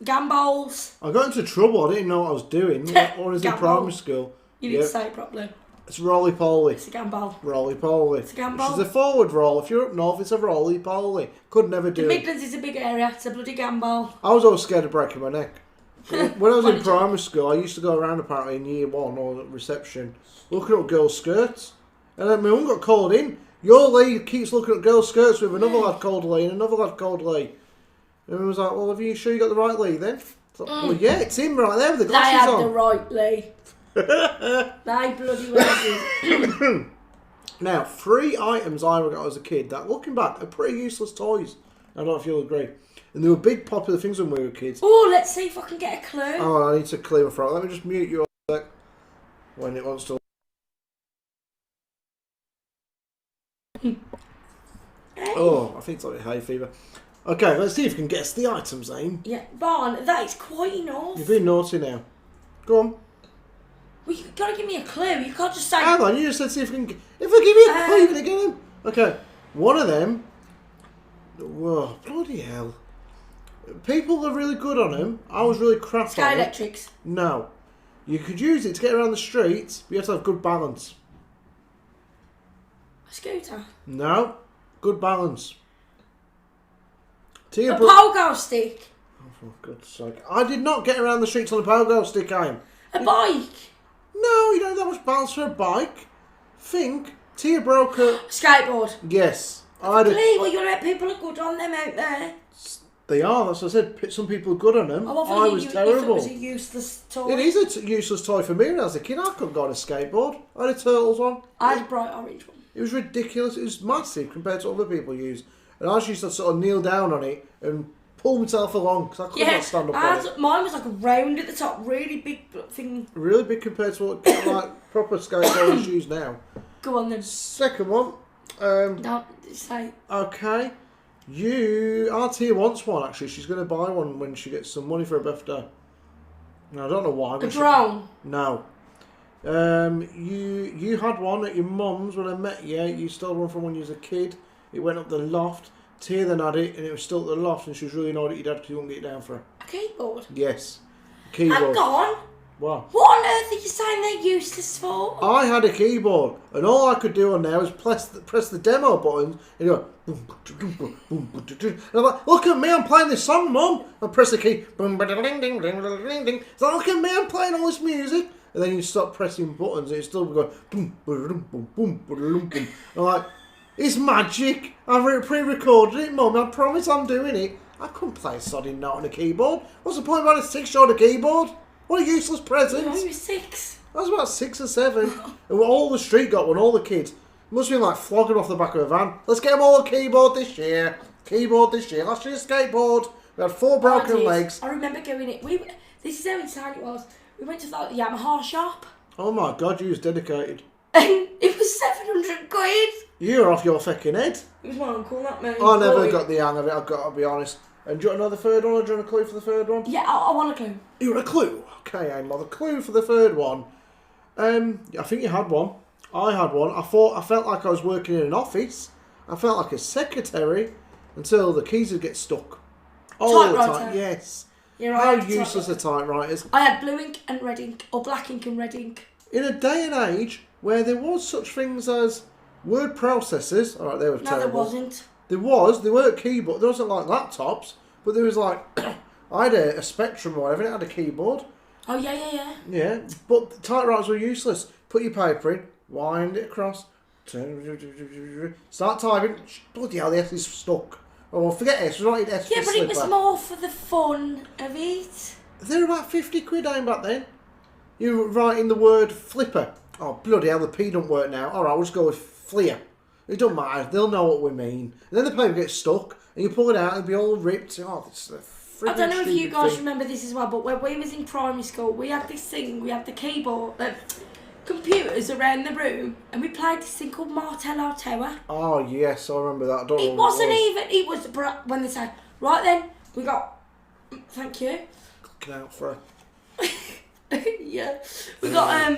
gambols.
I got into trouble. I didn't know what I was doing. When I was in primary school.
You didn't say it properly.
It's roly-poly.
It's a gambol.
Roly-poly.
It's a gambol.
Which is a forward roll. If you're up north, it's a roly-poly. Could never do
The
it.
Midlands is a big area. It's a bloody gambol.
I was always scared of breaking my neck. When I was in
What
primary school, I used to go around apparently in year 1 or reception, looking at girls' skirts. And then my mum got called in. Your Leigh keeps looking at girls' skirts with another lad called Leigh and another lad called Leigh. And I was like, well, are you sure you got the right Leigh then? Like, well, yeah, it's him right there with the
They
glasses
had
on.
the right Leigh. They bloody well did.
Now, 3 items I got as a kid that, looking back, are pretty useless toys. I don't know if you'll agree. And they were big popular things when we were kids.
Oh, let's see if I can get a clue.
Oh, I need to clear my throat. Let me just mute you a sec when it wants to. Oh, I think it's like hay fever. Okay, let's see if you can guess the items name.
Yeah, Barn, that is quite enough.
You're being naughty now. Go on.
Well, you gotta give me a clue. You can't just say.
Hang on, you just said see if you can. If I give you a clue, you're gonna get them. Okay, one of them. Whoa, bloody hell! People are really good on them. I was really crap
Sky
on it.
Electrics.
No, you could use it to get around the streets, but you have to have good balance.
A scooter.
No, good balance.
A pogo stick.
Oh, for God's sake! I did not get around the streets on a pogo stick.
A bike.
No, you don't have that much balance for a bike. Think. Tia broke a...
Skateboard.
Yes.
Lee, well, you know people are good on them out there.
They are, that's what I said. Some people are good on them.
Oh,
I was terrible.
It was a useless toy.
It is a useless toy for me when I was a kid. I couldn't go on a skateboard. I had a Turtles one.
I had a bright orange one.
It was ridiculous. It was massive compared to what other people use. And I used to sort of kneel down on it and pull myself along because I could not stand up on it.
Mine was like a round at the top, really big thing.
Really big compared to what like proper skateboarders use now.
Go on then.
Second one.
Don't say.
Okay. Our Tia wants one actually. She's going to buy one when she gets some money for her birthday. No, I don't know why.
A drone?
No. You had one at your mum's when I met you. You stole one from when you was a kid. It went up the loft. Tia then had it and it was still at the loft and she was really annoyed at your dad because he wouldn't get it down for her.
A keyboard?
Yes. Keyboard.
I'm gone.
What?
What on earth are you saying they're useless for?
I had a keyboard and all I could do on there was press the demo buttons and you go boom, boom, boom, boom, boom, and I'm like, look at me, I'm playing this song, Mum. I press the key, boom, ding, ding, ding, ding, ding. It's like, look at me, I'm playing all this music. And then you stop pressing buttons and it's still going boom, boom, boom, boom, boom, boom. I'm like, it's magic. I've pre-recorded it, Mum. I promise I'm doing it. I couldn't play a sodding note on a keyboard. What's the point about a 6-year-old keyboard? What a useless present.
No, you were 6.
I was about 6 or 7. And all the street got one, all the kids. Must have been like flogging off the back of a van. Let's get them all a keyboard this year. Keyboard this year. Last year, skateboard. We had 4 broken legs.
I remember going in. This is how insane it was. We went to the Yamaha shop.
Oh my God, you was dedicated.
And it was 700 quid.
You're off your fucking head.
It was my uncle, not me.
I never got the hang of it, I've got to be honest. And do you want another third one, or do you want a clue for the third one?
Yeah, I want a clue.
You want a clue? Okay, Aim. The clue for the third one. I think you had one. I had one. I felt like I was working in an office. I felt like a secretary until the keys would get stuck. All the time. Yes.
You're right.
How useless are typewriters?
I had blue ink and red ink, or black ink and red ink.
In a day and age where there was such things as word processors. All right, they were terrible.
No, there wasn't.
There weren't keyboard. There wasn't like laptops, but there was like, I had a Spectrum or whatever, and it had a keyboard.
Oh, yeah.
Yeah, but the typewriters were useless. Put your paper in, wind it across, start typing. Bloody hell, the S is stuck. Oh, well, forget S, we don't need S for
Yeah, but
slipper.
it was more for the fun of it.
They were about 50 quid back then. You were writing the word flipper. Oh, bloody hell, the P don't work now. All right, we'll just go with fleer. It don't matter. They'll know what we mean. And then the paper gets stuck, and you pull it out and be all ripped. Oh, it's a
I don't know if you guys
thing.
remember this as well, but when we was in primary school, we had this thing. We had the keyboard, computers around the room, and we played this thing called Martello Tower.
Oh yes, I remember that. I don't know
It
what
wasn't even. It was when they said, right then, we got. Thank you.
Looking out for
Yeah, we got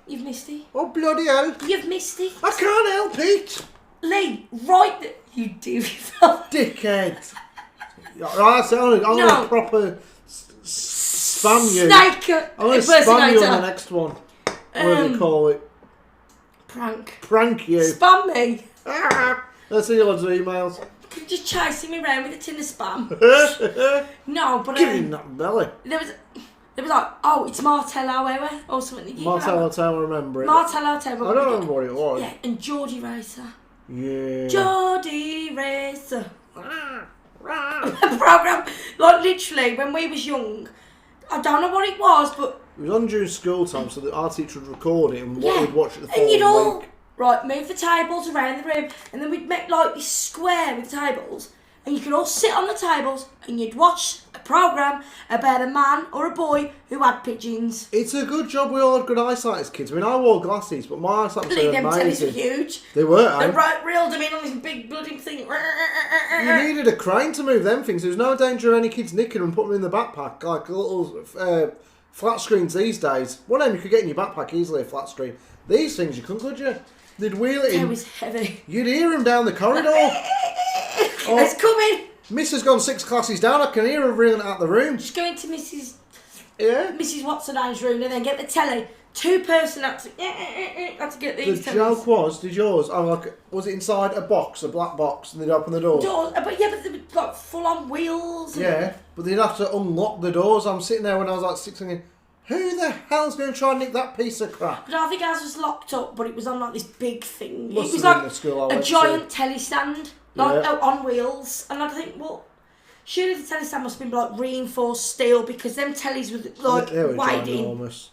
you've missed it.
Oh bloody hell!
You've missed it.
I can't help it.
Leigh, right. You do yourself.
Dickhead. Right, I'm gonna proper spam you.
Snake
I'm gonna spam you on the next one. What do you call it?
Prank.
Prank you.
Spam me.
Let's see loads of emails.
You're just chasing me around with a tin of spam. No, but
Give him that belly.
There was like, oh, it's Martello Hour or something.
Martello Tower, remember it?
Martello Tower.
I don't remember what it was.
Yeah, and Geordie Racer.
Yeah.
Geordie Racer. A program, like literally, when we was young, I don't know what it was, but
It was on during school time, so that our teacher would record it and we'd watch it the
and
following
you'd all
week.
right move the tables around the room, and then we'd make like this square with tables, and you could all sit on the tables, and you'd watch a program about a man or a boy who had pigeons.
It's a good job we all had good eyesight as kids. I mean, I wore glasses, but my eyesight was
Believe them tellies were
amazing.
huge.
They were,
They
eh?
reeled them in on this big bloody thing.
You needed a crane to move them things. There was no danger of any kids nicking them and putting them in the backpack, like little flat screens these days. One of them you could get in your backpack easily, a flat screen. These things you couldn't, could you? They'd wheel it in.
It was heavy.
You'd hear them down the corridor.
It's coming.
Miss has gone 6 classes down. I can hear her reeling out the room.
Just go into
Yeah.
Mrs. What's-her-name's room and then get the telly. 2-person had to get
The
these
joke was, did yours? Was it inside a box, a black box, and they'd open the door?
doors, but they were like full on wheels.
Yeah, but they'd have to unlock the doors. I'm sitting there when I was like 6 thinking, who the hell's going to try and nick that piece of crap?
But I think ours was locked up, but it was on like this big thing.
Must
it was
have been
like
the school I
a
went to.
giant telly stand, like
Yeah.
on wheels. And I think, well, surely the telly stand must have been like reinforced steel because them tellies were like
They were
wide in.
ginormous.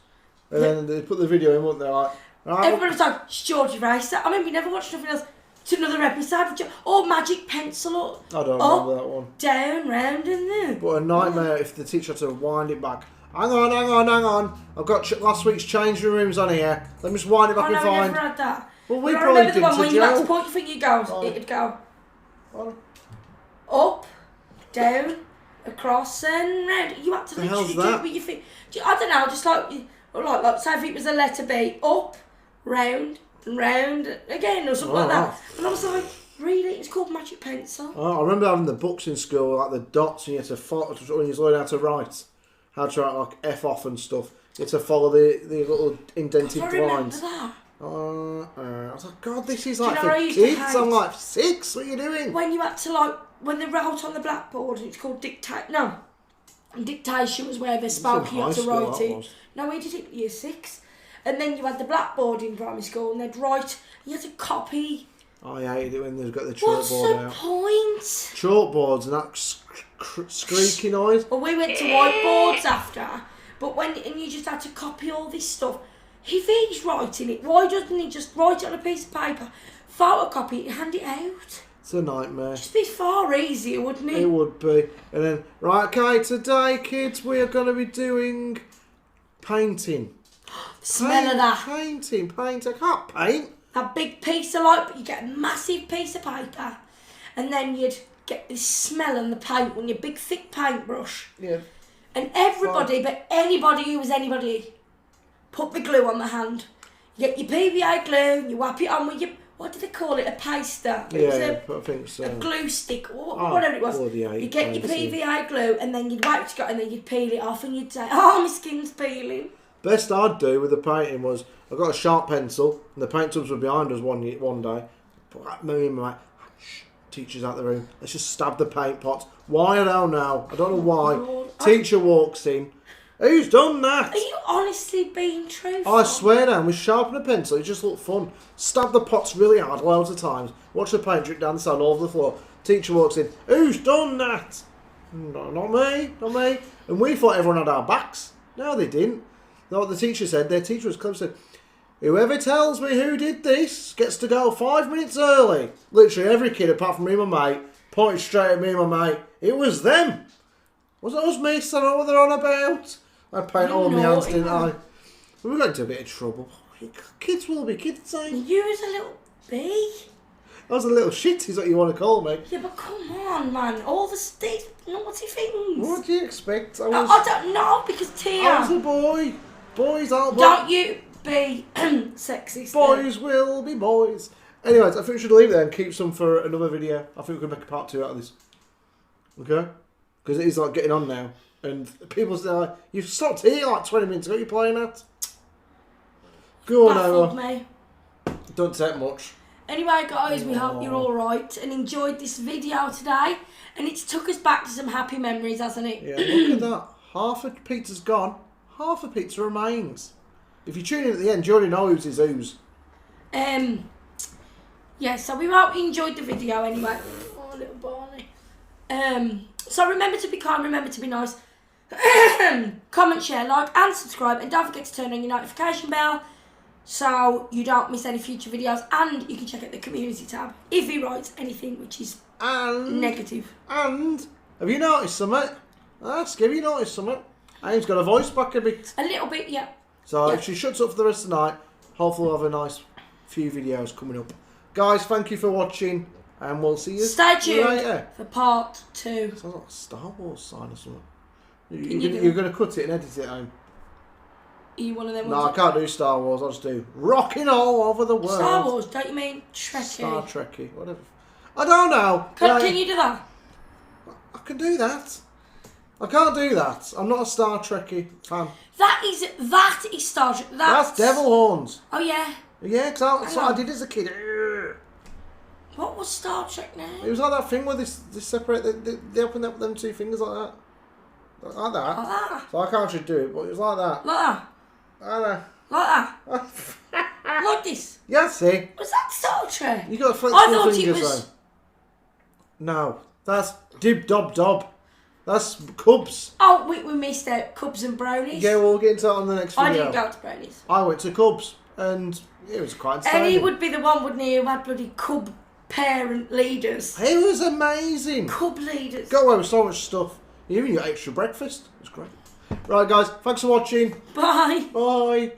And then they put the video in, weren't they? Like, right,
Everybody was like, it's Geordie Racer. I mean, we never watched nothing else. To another episode. Or Magic Pencil. Or
I don't
up,
remember that one.
down, round and there.
But a nightmare if the teacher had to wind it back. Hang on. I've got last week's changing rooms on here. Let me just wind it back
I
and
know, we
find.
never had that.
Well, we
But I
probably
remember the
did
one when
to
you had to
Joe.
point your finger, goes,
Oh.
it'd go
Oh.
up, down, across and round. You had to
The
literally
hell's
do
that?
it with your finger. I don't know, just like say if it was a letter B, up, round, and round again or something like that. And I was like, really? It's called Magic Pencil.
Oh, I remember having the books in school, like the dots, and you had to follow when you was learning how to write like F off and stuff. You had to follow the little indented
I remember
lines.
that.
I was like, God, this is
Do you
like
know what I
for
used to
kids.
hate?
I'm like 6. What are you doing?
When you had to when they wrote on the blackboard, it's called dictation was where they spoke, you had to write it. No, we did it at year 6. And then you had the blackboard in primary school and they'd write, you had to copy.
I hated it when they've got the
What's
chalkboard
the
out.
point?
Chalkboards and that squeaky noise.
Well, we went to whiteboards after, but and you just had to copy all this stuff. If he's writing it, why doesn't he just write it on a piece of paper, photocopy it and hand it out?
It's a nightmare.
Just be far easier, wouldn't it?
It would be. And then, right, okay, today, kids, we are going to be doing painting.
Smell of that.
Painting. I can't paint.
A big piece of light, but you get a massive piece of paper, and then you'd get this smell on the paint on your big thick paintbrush.
Yeah.
And everybody, but anybody who was anybody, put the glue on the hand. You get your PVA glue, you whap it on with your, what do they call it, a paster? It was
I think so.
a glue stick, or whatever it was. You get your PVA glue, and then you'd wait to go, and then you'd peel it off, and you'd say, oh, my skin's peeling.
Best I'd do with the painting was, I got a sharp pencil, and the paint tubs were behind us one day. But me and my teacher's out the room. Let's just stab the paint pots. Why? I don't know. I don't know why.
Lord,
Teacher walks in. Who's done that?
Are you honestly being truthful?
I swear down, we sharpen a pencil, it just looked fun. Stab the pots really hard loads of times. Watch the paint drip down the side all over the floor. Teacher walks in. Who's done that? No, not me. And we thought everyone had our backs. No, they didn't. No, what the teacher said, their teacher was clever, said, Whoever tells me who did this gets to go 5 minutes early. Literally every kid apart from me and my mate pointed straight at me and my mate. It was them. Was it us, miss? I don't know what they're on about. I paint all my hands, didn't I? We got into a bit of trouble. Kids will be kids, eh?
You was a little bee.
I was a little shit, is what you want to call me.
Yeah, but come on, man. All these naughty things.
What do you expect?
I don't know, because Tia...
I was a boy. Boys aren't boys.
Don't you be sexist.
Boys will be boys. Anyways, I think we should leave it there and keep some for another video. I think we can make a part 2 out of this. Okay? Because it is like getting on now. And people say, like, you've stopped here like 20 minutes ago. What are you playing at? Go on,
Baffled
Noah.
me.
Don't take much.
Anyway, guys, we hope you're all right and enjoyed this video today. And it's took us back to some happy memories, hasn't it?
Yeah, look at that. Half a pizza's gone. Half a pizza remains. If you tune in at the end, you already know who's his who's.
Yeah, so we hope you enjoyed the video anyway. Oh, little Barney. So remember to be kind, remember to be nice. Comment, share, like and subscribe. And don't forget to turn on your notification bell so you don't miss any future videos. And you can check out the community tab if he writes anything which is negative.
And have you noticed something? Ask, have you noticed something? Aim's got a voice back a bit.
A little bit, yeah.
So
yeah.
if she shuts up for the rest of the night, hopefully we'll have a nice few videos coming up. Guys, thank you for watching, and we'll see you
Stay tuned
later.
for part 2.
Sounds like a Star Wars sign or something.
You're
going to cut it and edit it home.
Are you one of them
No,
ones?
I can't do Star Wars. I'll just do rocking all over the world.
Star Wars, don't you mean Trekkie?
Star Trekkie, whatever. I don't know.
Can you do that?
I can do that. I can't do that. I'm not a Star Trekkie fan.
That is Star Trek.
That's devil horns.
Oh yeah.
Yeah, because that's what I did as a kid.
What was Star Trek now?
It was like that thing where they separate, they open up them 2 fingers like that. Like that.
Like that?
So I can't actually do it, but it was like that.
Like that?
Like that.
Like that? Like this?
Yeah, see?
Was that Star Trek?
You got to flex
I
your
thought
fingers
it was...
though. No, that's Dib Dob Dob. That's Cubs.
Oh, we missed out Cubs and Brownies.
Yeah, we'll get into that on the next video.
I didn't go to Brownies.
I went to Cubs, and it was quite exciting.
And he would be the one, wouldn't he, who had bloody Cub parent leaders.
It was amazing.
Cub leaders.
Got away with so much stuff. You even got extra breakfast. It was great. Right, guys, thanks for watching.
Bye.
Bye.